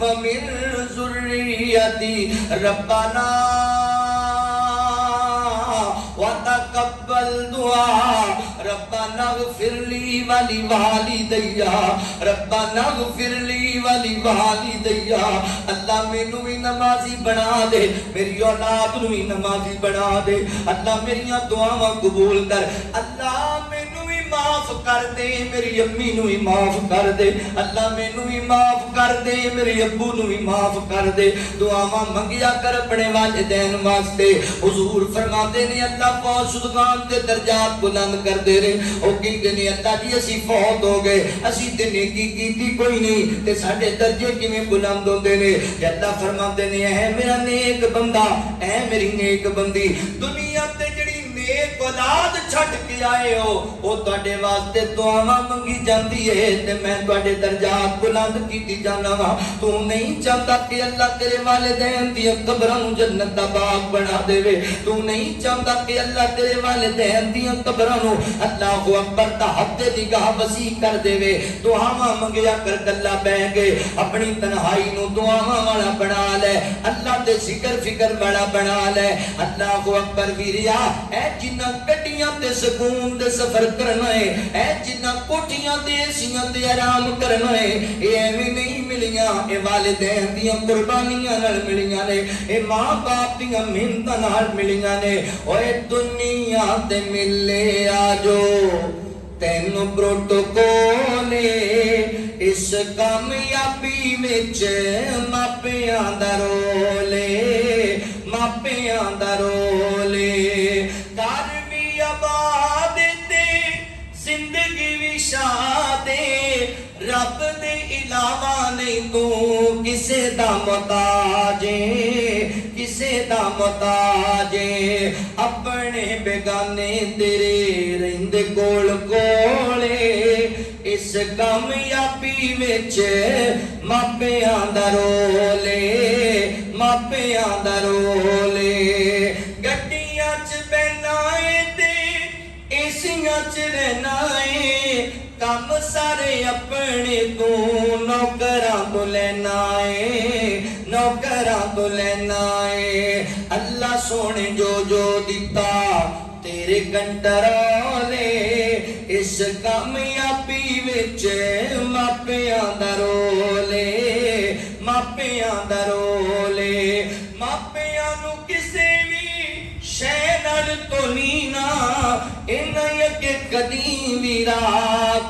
ومن ذریتی ربنا وتقبل دعا ربنا اغفر لی ولوالدی ربنا اغفر لی ولوالدی اللہ مینوں بھی نمازی بنا دے میری اولاد نوں بھی نمازی بنا دے اللہ میریاں دعاواں قبول کر اللہ مینوں بھی معاف کر دے میری امی نوں بھی معاف کر دے اللہ مینوں بھی معاف کر دے میرے ابو نوں بھی معاف کر دے دعاواں منگیا کر اپنے والدین واسطے حضور فرماتے نے اللہ فوت شدگان دے درجات بلند کر دے رہے او کہندے نے اللہ جی اسی فوت ہو گئے اسی تے نیکی کیتی کوئی نہیں تے ساڈے درجے کیویں بلند ہوندے نے اللہ فرماتے نے اے میرا نیک بندہ اے میری نیک بندی دنیا تے جڑی نیک اولاد چھڈ کے آئے ہو او تواڈے واسطے دعاواں منگی جاندی ہے تے میں تواڈے درجات بلند کیتی جانا وا تو نہیں چاہتا کہ اللہ تیرے والدین دی قبراں نوں جنت دا باغ بنا دے تو نہیں چاہتا کہ اللہ تیرے والدین دی قبراں نوں اللہ اکبر دا حد دی گاہ وسیع کر دے دعاواں منگیا کر گلا بہ گئے اپنی تنہائی نوں دعاواں والا بنا لے اللہ تے ذکر فکر والا بنا لے اللہ اکبر ویریا اے جنہ گڈیاں تے سکون دے سفر کرنا ہے اے جنہ کوٹھیاں تے ایسیاں تے آرام کرنا ہے اے ایویں نہیں ملیاں اے والدین دیاں قربانیاں نال ملیاں نے اے ماں باپ دیاں محنتاں نال ملیاں نے اوے دنیا تے ملے آجو تینوں پروٹوکول اس کامیابی وچ ماپیاں دا رول ماپیاں دا رول گھر بھی آباد تے زندگی بھی شاد رب دے علاوہ نہیں تو کسے دا محتاج کسے دا محتاج اپنے بیگانے تیرے رہندے کول کولے اس کامیابی وچ ماپیاں دا رول ماپیاں دا رول گڈیاں چ بہنا اے تے ایسیاں چ رہنا اے کم سارے اپنے تو نوکراں تو لینا اے نوکراں تو لینا اے اللہ سونے جو جو دیتا تیرے کنٹرولے اس کامیابی وچ ماپیاں دا رولے ماپیاں دا رولے ماپیاں نو کسے بھی شے نال تو نینا انہاں اگے کدی ویرا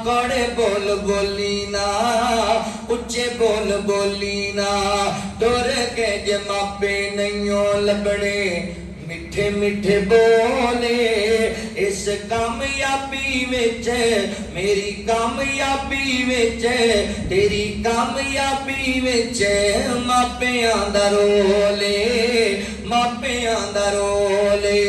کوڑے بول بولی نا اچے بول بولی نا ڈور کے جے ماپے نہیں لبڑے میٹھے میٹھے بولے اس کامیابی وچ میری کامیابی وچ تیری کامیابی وچ ماپیاں دا رولے ماپیاں دا رولے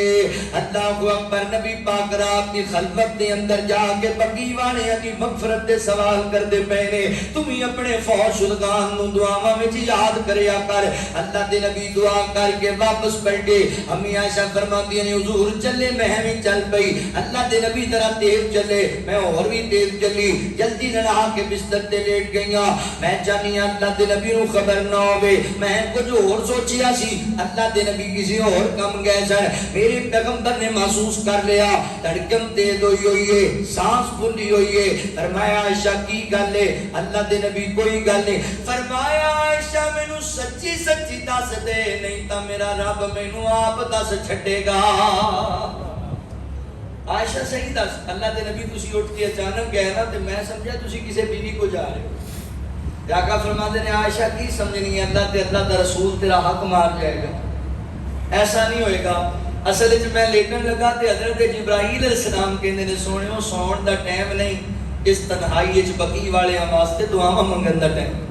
اللہ اکبر نبی پاک رات کی خلوت دے اندر جا کے بقی والے دی مغفرت دے سوال کر دے پہنے تمہیں اپنے فوت شدگان نو دعاواں وچ یاد کریا کر اللہ دے نبی دعا کر کے واپس بیٹھے امی عائشہ فرماتی ہیں حضور چلے میں بھی چل پئی اللہ دے نبی ذرا تیز چلے میں اور بھی تیز چلی جلدی نہ کے بستر تے لیٹ گئیاں میں چاہنی اللہ دے نبی نو خبر نہ ہوے میں کچھ اور سوچیا سی اللہ دے نبی کسی اور کم گئے سن میرے پیغمبر نے محسوس کر لیا دھڑکن تیز ہوئی ہے سانس پھولی ہوئی ہے فرمایا عائشہ کی گل ہے اللہ دے نبی کوئی گل نہیں فرمایا عائشہ مینوں سچی سچی دس دے نہیں تا میرا رب مینوں آپ دس چھڈے گا عائشہ صحیح دس اللہ دے نبی تسی اٹھ کے اچانک گئے نا تے میں سمجھا تسی کسے بیوی کو جا رہے ہو آقا فرماتے ہیں عائشہ کی سمجھنی ہے اللہ تے اللہ دا رسول تیرا حق مار جائے گا ایسا نہیں ہوئے گا اصل وچ میں لیٹن لگا تے حضرت جبرائیل علیہ السلام کہندے نے سونےو سون دا ٹائم نہیں اس تنہائی وچ بقی والے واسطے دعاواں منگن دا ٹائم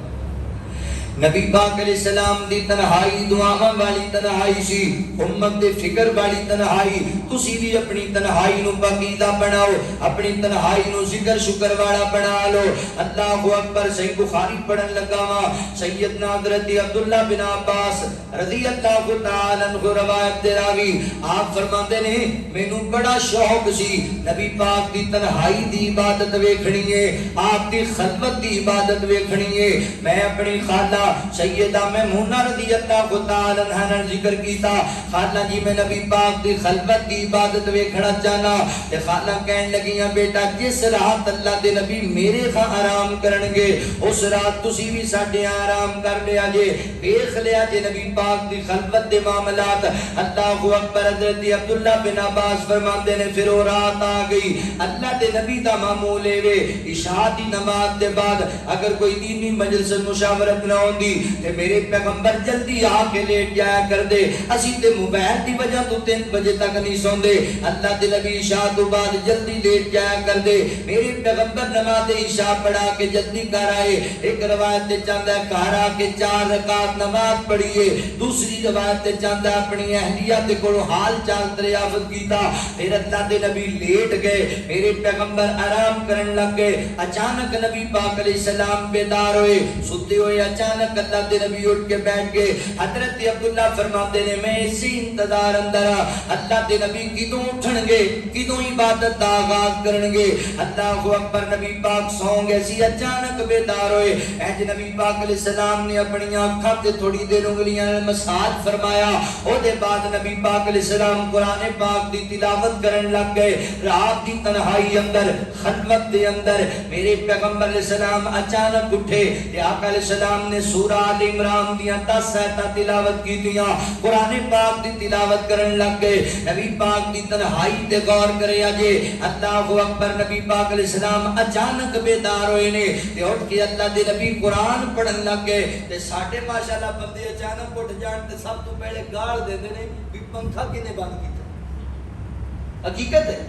نبی پاک علیہ السلام دی تنہائی دعاواں والی تنہائی سی امت دے فکر والی تنہائی تسی بھی اپنی تنہائی نو پاکیزہ بناؤ اپنی تنہائی نو ذکر شکر والا بنا لو اللہ اکبر صحیح بخاری پڑھن لگا وا سیدنا حضرت عبداللہ بن عباس رضی اللہ تعالی عنہ روایت دے راوی آپ فرماتے نے مینوں بڑا شوق سی نبی پاک دی تنہائی دی عبادت ویکھنی ہے آپ دی خلوت دی عبادت ویکھنی ہے میں اپنی خالہ سیدہ میمونہ رضی اللہ تعالی عنہا نے ذکر کیتا خالہ جی میں نبی پاک دی خلوت دی عبادت ویکھنا چاہنا تے خالہ کہن لگیاں بیٹا جس رات اللہ دے نبی میرے خاں آرام کرن گے اس رات تسی بھی ساڈے آرام کر لیا جے دیکھ لیا جے نبی پاک دی خلوت دے معاملات اللہ اکبر حضرت عبداللہ بن عباس فرماندے نے پھر وہ رات آ گئی اللہ دے نبی دا معمول ہے عشاء دی نماز دے بعد اگر کوئی دینی مجلس مشاورت نہ ہوندی تے میرے پیغمبر جلدی آ کے لیٹ جایا کر دے اسی تے موبائل دی وجہ تو 3 بجے تک نہیں سوندے اللہ دے نبی عشاء تو بعد جلدی لیٹ جایا کر دے میرے پیغمبر نماز عشاء پڑھا کے جلدی کر آئے ایک روایت تے چاہتا ہے گھر آ کے 4 رکعت نماز پڑھیے دوسری روایت تے چاہتا ہے اپنی اہلیہ تے کولوں حال چال دریافت کیتا پھر اللہ دے نبی لیٹ گئے میرے پیغمبر آرام کرن لگ گئے اچانک نبی پاک علیہ السلام بیدار ہوئے ستے ہوئے اچانک اللہ دے نبی اٹھ کے بیٹھ گئے حضرت عبداللہ فرماتے نے میں اسی انتظار اندر اللہ دے نبی کدوں اٹھن گے کدوں عبادت دا آغاز کرن گے اللہ اکبر نبی پاک سو گئے سی اچانک بیدار ہوئے اج نبی پاک علیہ السلام نے اپنی آنکھاں تے تھوڑی دیر انگلیاں مساج فرمایا او دے بعد نبی پاک علیہ السلام قرآن پاک دی تلاوت کرن لگ گئے رات دی تنہائی اندر خلوت دے اندر میرے پیغمبر علیہ السلام اچانک اٹھے تے آقا علیہ السلام نے سورہ آل عمران دیاں 10 آیتاں تلاوت کی دیاں قرآن پاک دی تلاوت کرن لگ گئے نبی پاک دی تنہائی تے غور کرے اجے اللہ اکبر نبی پاک علیہ السلام اچانک بیدار ہوئے نے تے اٹھ کے اللہ دے نبی قرآن پڑھن لگ گئے تے ساڈے ماشاءاللہ بندے اچانک اٹھ جان تے سب تو پہلے گال دیندے نے بھی پنکھا کنے بند کیتا حقیقت ہے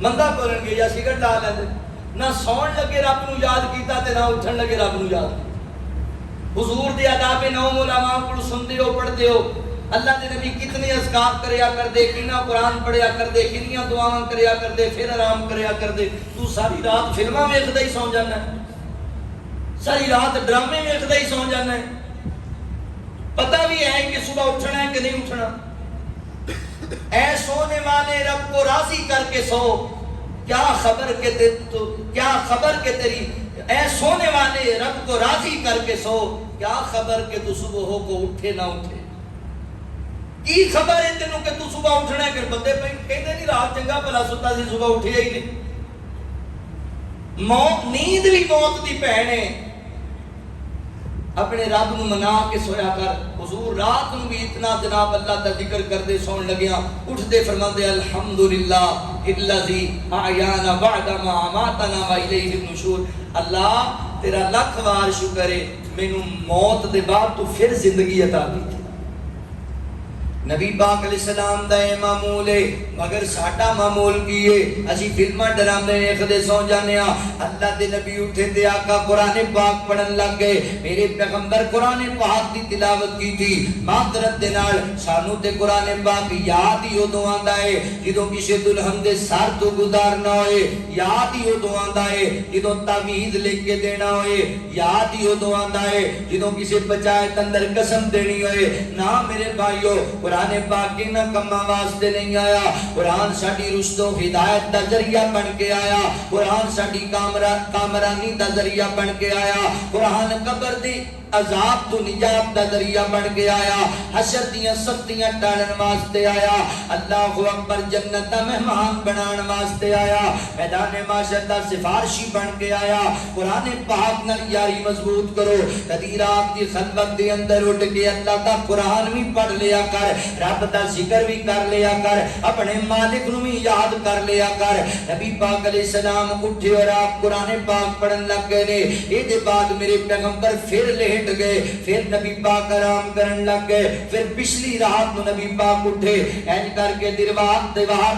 مندا کرن گے یا سگرٹ لا لیندے نہ سون لگے رب نو یاد کیتا تے نہ اٹھن لگے رب نو یاد کیتا حضور دے آداب نوم علماء کو سنتے ہو پڑھتے ہو اللہ دے نبی کتنے اذکار کریا کر دے کتنا قرآن پڑھیا کر دے کتنیاں دعاواں کریا کر دے پھر آرام کریا کر دے تو ساری رات فلماں ویکھدا ہی سو جانا ہے ساری رات ڈرامے ویکھدا ہی سو جانا ہے پتہ بھی ہے کہ صبح اٹھنا ہے کہ نہیں اٹھنا اے سونے والے رب کو راضی کر کے سو کیا خبر کہ تیری اے سونے والے رب کو راضی کر کے سو کیا خبر کہ تو صبح ہو کو اٹھے نہ اٹھے کی خبر ہے تینوں کہ تو صبح اٹھنا ہے کہ بندے پہ کہتے نہیں رات چنگا بھلا ستا سی صبح اٹھیا ہی نہیں نیند بھی موت دی بہن ہے اپنے رب نو منا کے سویا کر. حضور رات نو بھی اتنا جناب اللہ دا ذکر کردے سون لگیا, اٹھتے فرماندے الحمدللہ الذی احیانا بعد ما اماتنا و الیہ النشور. اللہ تیرا لاکھ وار شکر ہے مینوں موت دے بعد تو پھر زندگی عطا کی. نبی پاک علیہ السلام دا اے معمول ہے, مگر ساڈا معمول کی ہے؟ اسی فلماں ڈرامے ویکھدے سو جانے ہاں. اللہ دے نبی اٹھے تے آقا قرآن پاک پڑھن لگ گئے. میرے پیغمبر قرآن پاک دی تلاوت کی تھی. معذرت دے نال سانو تے قرآن پاک یاد ہی ادوں آندا ہے جدوں کسے دلہن دے سر تو گزارنا ہوئے, یاد ہی ادوں آندا ہے جدوں تعویذ لکھ کے دینا ہوئے, یاد ہی ادوں آندا ہے جدوں کسے بچائے اندر قسم دینی ہوئے. نہ میرے بھائیو, قرآن پاک نہ کما واسطے نہیں آیا. قرآن ساڈی رشد و ہدایت دا ذریعہ بن کے آیا. قرآن ساڈی کامرانی دا ذریعہ بن کے آیا. قرآن قبر دی عذاب تو نجات دا ذریعہ بن کے آیا. حشر دیاں سختیاں ٹالن واسطے آیا. اللہ اکبر جنت دا مہمان بنان واسطے آیا. میدان معاشر دا سفارشی بن کے آیا. قرآن پاک نال یاری مضبوط کرو. کدی رات دی خلوت دے اندر اٹھ کے اللہ دا قرآن بھی پڑھ لیا کر, رب دا ذکر بھی کر لیا کر, اپنے مالک نو بھی یاد کر لیا کر. نبی پاک علیہ السلام اٹھے اور آپ قرآن پاک پڑھن لگ گئے نے. اے دے بعد میرے پیغمبر پھر لیٹ گئے, پھر نبی پاک آرام کرن لگ گئے. پھر پچھلی رات نو نبی پاک اٹھے, اینج کر کے دیوار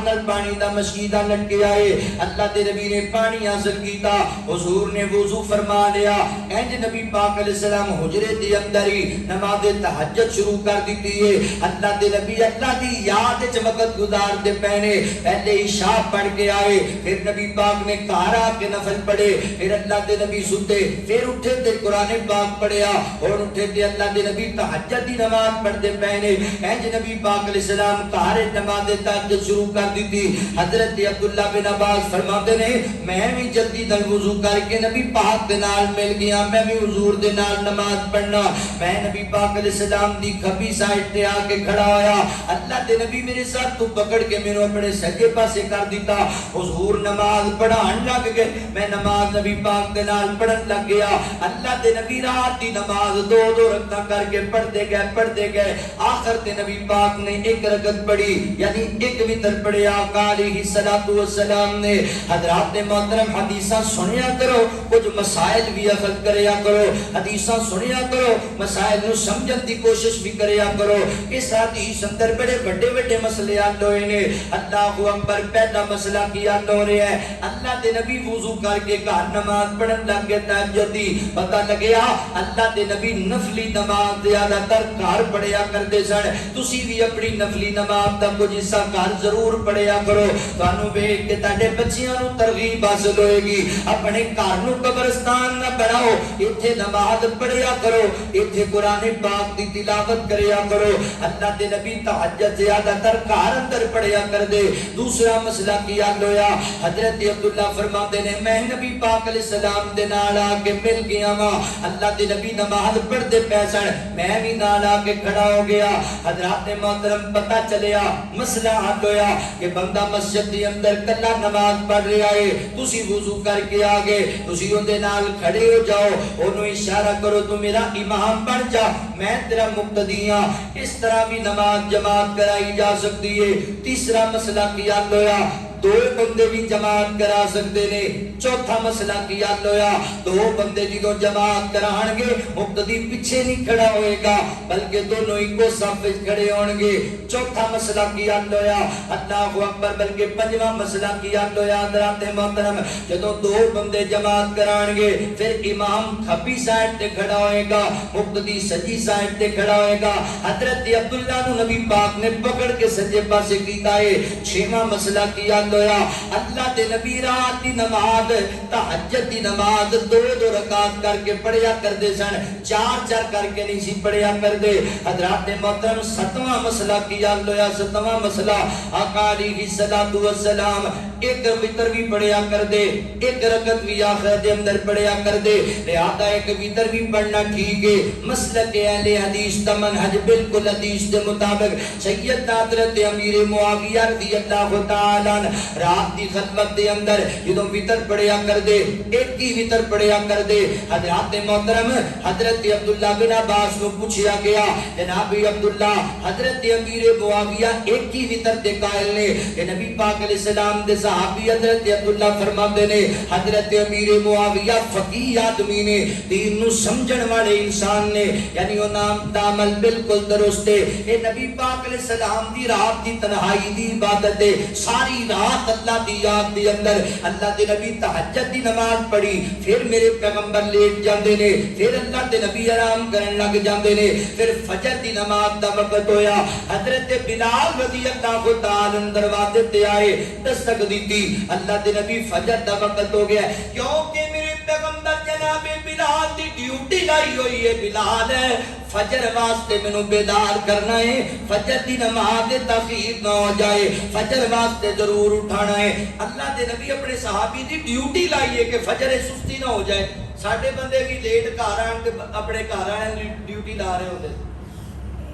نال پانی دا مشکیدہ لٹکے آئے. اللہ دے نبی نے پانی حاصل کیتا, حضور نے وضو فرما لیا. اینج نبی پاک علیہ السلام حجرے دے اندر ہی نماز تہجد شروع کر دیتی ہے. اللہ دے نبی اللہ دی یاد وچ وقت گزار دے پہنے. پہلے عشاء پڑھ کے آئے, پھر نبی پاک نے گھر آ کے نفل پڑھے. پھر اللہ دے نبی ستے, پھر اٹھے تے قرآن پاک پڑھیا. اور اٹھے تے اللہ دے نبی تہجد دی نماز پڑھتے پہنے. اینج نبی پاک علیہ السلام گھر نماز تہجد شروع کر دیتی. حضرت عبداللہ بن عباس فرماتے نے میں بھی جلدی نال وضو کر کے نبی پاک دے نال مل گیا, میں بھی حضور دے نال نماز پڑھنا. میں نبی پاک علیہ السلام دی کھبی سائڈ تے آ کے کھڑا ہویا. اللہ دے نبی میرے ساتھ تو پکڑ کے میرے اپنے سجے پاسے کر دیتا. حضور نماز پڑھان لگ گئے, میں نماز نبی پاک دے نال پڑھن لگ گیا. اللہ دے نبی رات دی نماز دو رکعتاں کر کے پڑھتے گئے. آخر تے نبی پاک نے ایک رکعت پڑھی, یعنی ایک وتر پڑھیا. آقا علیہ الصلوۃ والسلام نے حضرات محترم حدیثاں سنیا کرو, کچھ مسائل بھی اخذ کریا کرو. حدیثاں سنیا کرو, مسائل نو سمجھن دی کوشش بھی کریا کرو. اس حدیث اندر بڑے بڑے مسئلے حل ہوئے نے. اللہ اکبر. پہلا مسئلہ کیا ہو رہا ہے, اللہ دے نبی وضو کر کے گھر نماز پڑھن لگ گئے تہجد دی. پتہ لگیا اللہ دے نبی نفلی نماز زیادہ تر گھر پڑھیا کرتے سن. تسی بھی اپنی نفلی نماز دا کچھ حصہ گھر ضرور پڑھیا کرو. تانوں ویکھ کے تہاڈے بچیاں نو ترغیب حاصل ہوئے گی. اپنے گھر نو قبرستان نہ بناؤ, ایتھے نماز پڑھیا کرو, ایتھے قرآن پاک دی تلاوت کریا کرو. اللہ دے نبی تہجد زیادہ تر گھر اندر پڑھیا کر دے. دوسرا مسئلہ کیا ہویا, حضرت عبداللہ فرماتے نے میں نبی پاک علیہ السلام دے نال آ کے مل گیا وا. اللہ دے نبی نماز پڑھتے پے سن, میں بھی نال آ کے کھڑا ہو گیا. حضرات محترم پتہ چلیا مسئلہ حل ہویا کہ بندہ مسجد دے اندر کلا نماز پڑھ رہا ہے, تسی وضو کر کے آ گئے, تسی اون دے نال کھڑے ہو جاؤ, اونوں اشارہ کرو تو میرا امام بن جا, میں تیرا مقتدی ہاں. اس طرح بھی نماز جماعت کرائی جا سکتی ہے. تیسرا مسئلہ کیا ہویا, دو بندے بھی جماعت کرا سکتے نے. چوتھا مسئلہ کیا ہویا, دو بندے جدوں جماعت کران گے مقتدی پیچھے نہیں کھڑا ہوئے گا بلکہ دونوں ایک صف وچ کھڑے ہون گے. چوتھا مسئلہ کیا ہویا, اللہ اکبر. بلکہ پنجواں مسئلہ کیا ہویا حضرات محترم, جدوں دو بندے جماعت کران گے پھر امام کھبی سائڈ تے کھڑا ہوئے گا, مقتدی سجی سائڈ تے کھڑا ہوئے گا. حضرت عبداللہ نو نبی پاک نے پکڑ کے سجے پاسے کیتا ہے. چھواں مسئلہ کیا ہویا, اللہ دے نبی رات دی نماز تہجد دی نماز دو رکعت کر کے پڑھیا کرتے سن, چار کر کے نہیں سی پڑھیا کرتے. حضرات محترم ستواں مسئلہ کیا ہویا, ستواں مسئلہ آقا علیہ الصلوۃ والسلام ایک وتر بھی پڑھیا کرتے, ایک رکعت بھی آخر دے اندر پڑھیا کرتے. لہذا ایک وتر بھی پڑھنا ٹھیک ہے. مسلک اہل حدیث دا منہج بالکل حدیث دے مطابق سیدنا حضرت امیر معاویہ رضی اللہ تعالی عنہ رات دی خلوت دے اندر جدوں وتر پڑھیا کر دے ایک ہی وتر پڑھیا کر دے حضرات محترم حضرت عبداللہ بن عباس کو پوچھا گیا جناب عبداللہ حضرت امیر معاویہ ایک ہی وتر دے قائل نے کہ نبی پاک علیہ السلام دے صحابی حضرت عبداللہ فرماندے نے حضرت امیر معاویہ فقیہ آدمی نے دین نو سمجھن والے انسان نے یعنی وہ نام دامل بالکل درست ہے اے نبی پاک علیہ السلام دی رات دی تنہائی دی عبادت ہے ساری رات اللہ دی یاد دی اندر اللہ دے نبی تہجد دی نماز پڑھی پھر میرے پیغمبر لیٹ جاندے نے پھر اللہ دے نبی آرام کرن لگ جاندے نے پھر فجر دی نماز دا وقت ہویا حضرت بلال رضی اللہ تعالی عنہ دروازے تے آئے دستک دیتی اللہ دے نبی فجر دا وقت ہو گیا کیونکہ میرے پیغمبر جناب بلال دی ڈیوٹی لائی ہوئی ہے بلال ہے فجر واسطے میں بیدار کرنا ہے فجر دی نماز تاخیر نہ ہو جائے فجر واسطے ضرور اٹھانا ہے اللہ دے نبی اپنے صحابی دی ڈیوٹی لائی ہے کہ فجر سستی نہ ہو جائے ساڈے بندے بھی لیٹ گھر آن کے اپنے گھر والے ڈیوٹی لا رہے ہوتے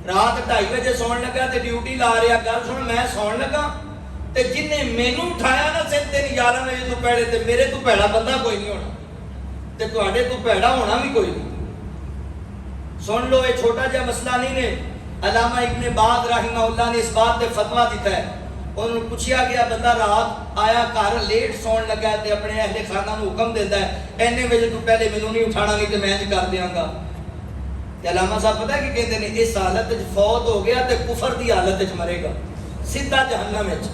رات 2:30 بجے سون لگا تے ڈیوٹی لا رہا گل سن میں سون لگا تے جن نے مینوں اٹھایا نا سن 11 بجے تو پہلے تے میرے تو بھڑا بندہ کوئی نہیں ہونا تے تواڈے تو بھڑا ہونا بھی کوئی نہیں سن لو یہ چھوٹا جا مسئلہ نہیں نے علامہ ابن باز رحمہ اللہ نے اس بات پہ فتویٰ دیتا ہے انہوں نے پوچھا گیا بندہ رات آیا گھر لیٹ سون لگا ہے تے اپنے اہل خانہ نو حکم دیتا ہے اینے بجے تو پہلے مینوں نہیں اٹھانا نہیں تے میں انج کر دیاں گا تے علامہ صاحب پتہ ہے کہ کہندے نے اس حالت وچ فوت ہو گیا تے کفر دی حالت وچ مرے گا سیدھا جہنم وچ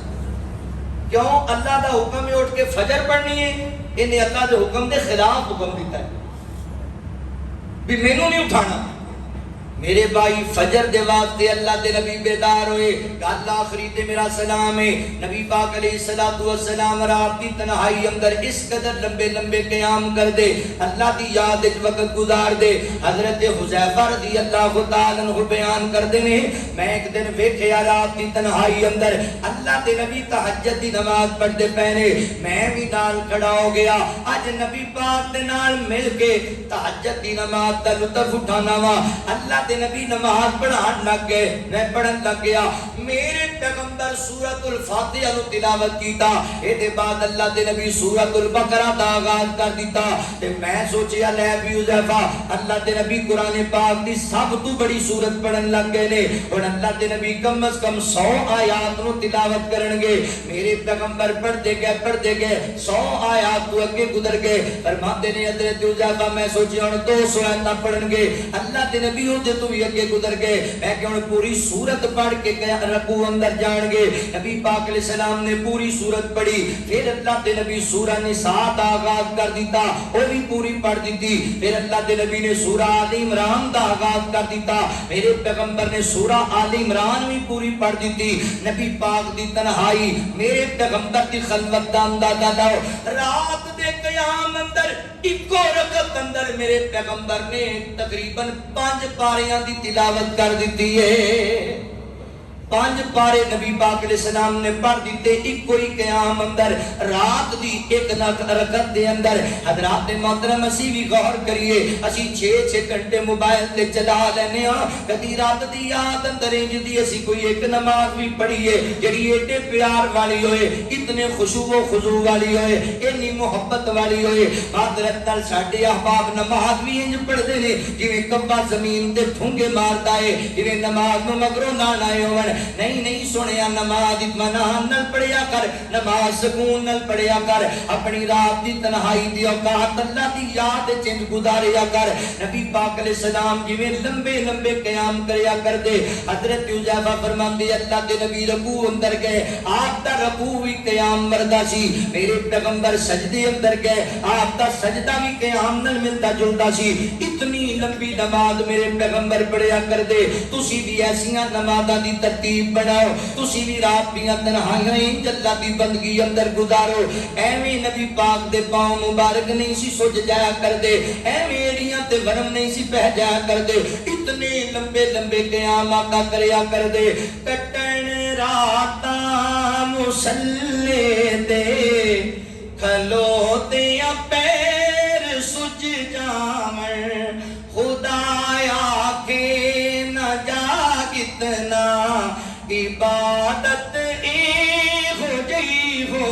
کیوں اللہ دا حکم ہے اٹھ کے فجر پڑھنی ہے انہیں اللہ دے حکم دے خلاف حکم دیتا ہے بھی مینوں نہیں اٹھانا میرے بھائی فجر دے واسطے اللہ دے نبی بیدار ہوئے گل آخری تے میرا سلام ہے نبی پاک علیہ الصلوۃ والسلام رات دی تنہائی اندر اس قدر لمبے لمبے قیام کر دے اللہ دی یاد وچ وقت گزار دے حضرت حذیفہ رضی اللہ تعالی عنہ بیان کردے نے میں ایک دن ویکھیا رات دی تنہائی اندر اللہ دے نبی تہجد دی نماز پڑھدے پے نے میں بھی نال کھڑا ہو گیا اج نبی پاک دے نال مل کے تہجد دی نماز دا لطف اٹھانا وا اللہ دے نبی نماز پڑھان لگ گئے میں پڑھن لگ گیا میرے پیغمبر سورۃ الفاتحہ نو تلاوت کیتا اے دے بعد اللہ دے نبی سورۃ البقرہ دا آغاز کر دیتا تے میں سوچیا لے ابی حذیفہ اللہ دے نبی قرآن پاک دی سب تو بڑی سورت پڑھن لگ گئے نے اور اللہ دے نبی کم از کم 100 آیات نو تلاوت کرن گے میرے پیغمبر پڑھتے گئے 100 آیات تو اگے گزر گئے فرماتے نے حضرت حذیفہ میں سوچیا ہن 200 آیات پڑھن گے اللہ دے نبی ہو تو بھی اگے گزر گئے میں کہ انہیں پوری سورت پڑھ کے رکوع اندر جان گے نبی پاک علیہ السلام نے پوری سورت پڑھی پھر اللہ دے نبی سورہ نساء دا آغاز کر دیتا وہ بھی پوری پڑھ دیتی پھر اللہ دے نبی نے سورہ آل عمران دا آغاز کر دیتا میرے پیغمبر نے سورہ آل عمران بھی پوری پڑھ دیتی نبی پاک دی تنہائی میرے پیغمبر دی خلوت دا اندازہ لاؤ رات دے قیام اندر ایکو رکعت اندر میرے پیغمبر نے تقریباً 5 پاریاں دی تلاوت کر دیتی ہے 5 پارے نبی پاک علیہ السلام نے پڑھ دیتے ایک کوئی قیام اندر رات دی ایک رکعت دے اندر حضرات محترم اسی بھی غور کریے اسی 6 گھنٹے موبائل تے چلا لینے ہاں کدی رات دی یاد اندر انج دی اسی کوئی ایک نماز بھی پڑھی ہے جڑی ایڈے پیار والی ہوئے اتنے خشوع و خضوع والی ہوئے اتنی محبت والی ہوئے حضرت نال ساڈے احباب نماز بھی انج پڑھدے نے جویں کبا زمین تے ٹھونگے ماردا ہے جویں نماز نو مگروں نہ آئے ہون نہیں سنیا نماز اطمینان نال پڑھیا کر نماز سکون نال پڑھیا کر اپنی رات دی تنہائی دی اوقات اللہ دی یاد چند گزاریا کر نبی پاک علیہ السلام جویں لمبے لمبے قیام کریا کر دے حضرت حذیفہ فرماندے اللہ دے نبی رکوع اندر گئے آپ دا رکوع بھی قیام مردا سی میرے پیغمبر سجدے اندر گئے آپ دا سجدہ بھی قیام نال ملتا جلتا سی اتنی لمبی نماز میرے پیغمبر پڑھیا کر دے تسی بھی ایسیاں نمازاں دی ترتیب بناؤ تسی بھی رات دیاں تنہائیاں اللہ دی بندگی اندر گزارو ایویں نبی پاک دے پاؤں مبارک نہیں سی سج جایا کر دے ایویں ایڑیاں تے ورم نہیں سی پہ جایا کر دے اتنے لمبے لمبے قیام آقا کریا کر دے کٹن راتاں مصلی تے کھلوتے پیر سج جاون خدایا کے نہ جاگتنا عبادت ہو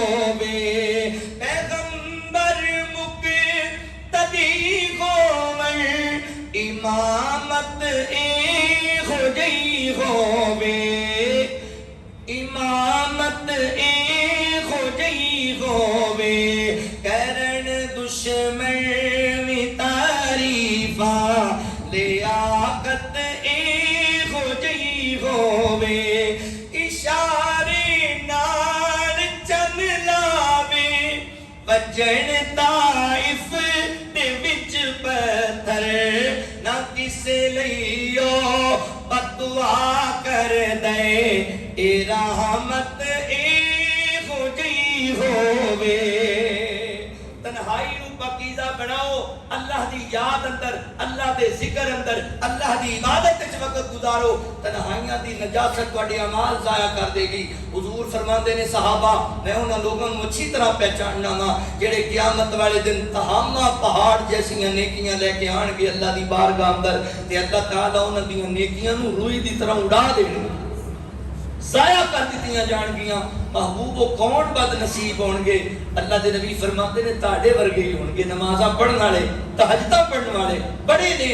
امامت اے ہو جئی ہووے امامت اے ہو جئی ہووے کرن دشمن وی تعریفاں لیاقت اے ہو جئی ہووے اشارے نال چن لاوے وجن طائف دے وچ پتھر نہ کسے لئیو بدعا کر دے اے رحمت اے ہو جئی ہووے تنہائی نو پاکیزہ بناؤ اللہ دی یاد اندر اللہ دے ذکر اندر اللہ دی عبادت وچ وقت گزارو تنہائیاں دی نجاست تواڈے اعمال ضائع کر دے گی حضور فرماندے نے صحابہ میں انہاں لوگوں کو اچھی طرح پہچاننا وا جڑے قیامت والے دن تہامہ پہاڑ جیسیاں نیکیاں لے کے آن گے اللہ دی بارگاہ اندر تے اللہ تعالیٰ انہاں دی نیکیاں نو روئی دی طرح اڑا دے گا ضائع کر دیتیاں جان گیاں محبوب و کون بد نصیب ہون گے اللہ دے نبی فرماتے نے تاڑے ورگے ہی ہون گے نمازاں پڑھن والے تہجداں پڑھن والے بڑے نے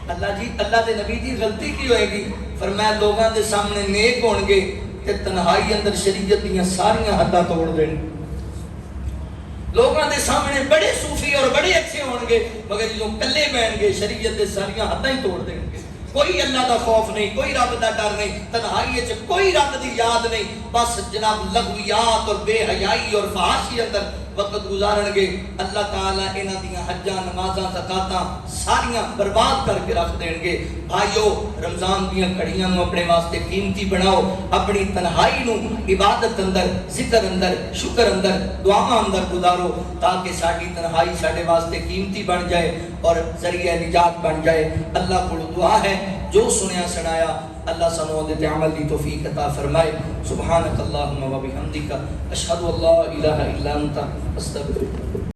اللہ جی اللہ دے نبی دی غلطی کی ہوئے گی فرمایا لوگاں دے سامنے نیک ہون گے تے تنہائی اندر شریعت دیاں ساریاں حداں توڑ دین لوگاں دے سامنے بڑے صوفی اور بڑے اچھے ہون گے مگر جو کلے بہن گے شریعت دے ساریاں حداں ہی توڑ دیں گے کوئی اللہ دا خوف نہیں کوئی رب دا ڈر نہیں تنہائی وچ کوئی رب دی یاد نہیں بس جناب لغویات اور بے حیائی اور فحاشی اندر وقت گزارن گے اللہ تعالیٰ انہاں دیاں حجاں نمازاں زکاتاں ساریاں برباد کر کے رکھ دین گے بھائیو رمضان دیاں گھڑیاں نو اپنے واسطے قیمتی بناؤ اپنی تنہائی نو عبادت اندر ذکر اندر شکر اندر دعاواں اندر گزارو تاکہ ساڈی تنہائی ساڈے واسطے قیمتی بن جائے اور ذریعہ نجات بن جائے اللہ کو دعا ہے جو سنیا سنایا اللہ سنو دے عمل دی توفیق عطا فرمائے سبحانک اللہم و بحمدک اشہد ان لا الہ الا انت استغفرک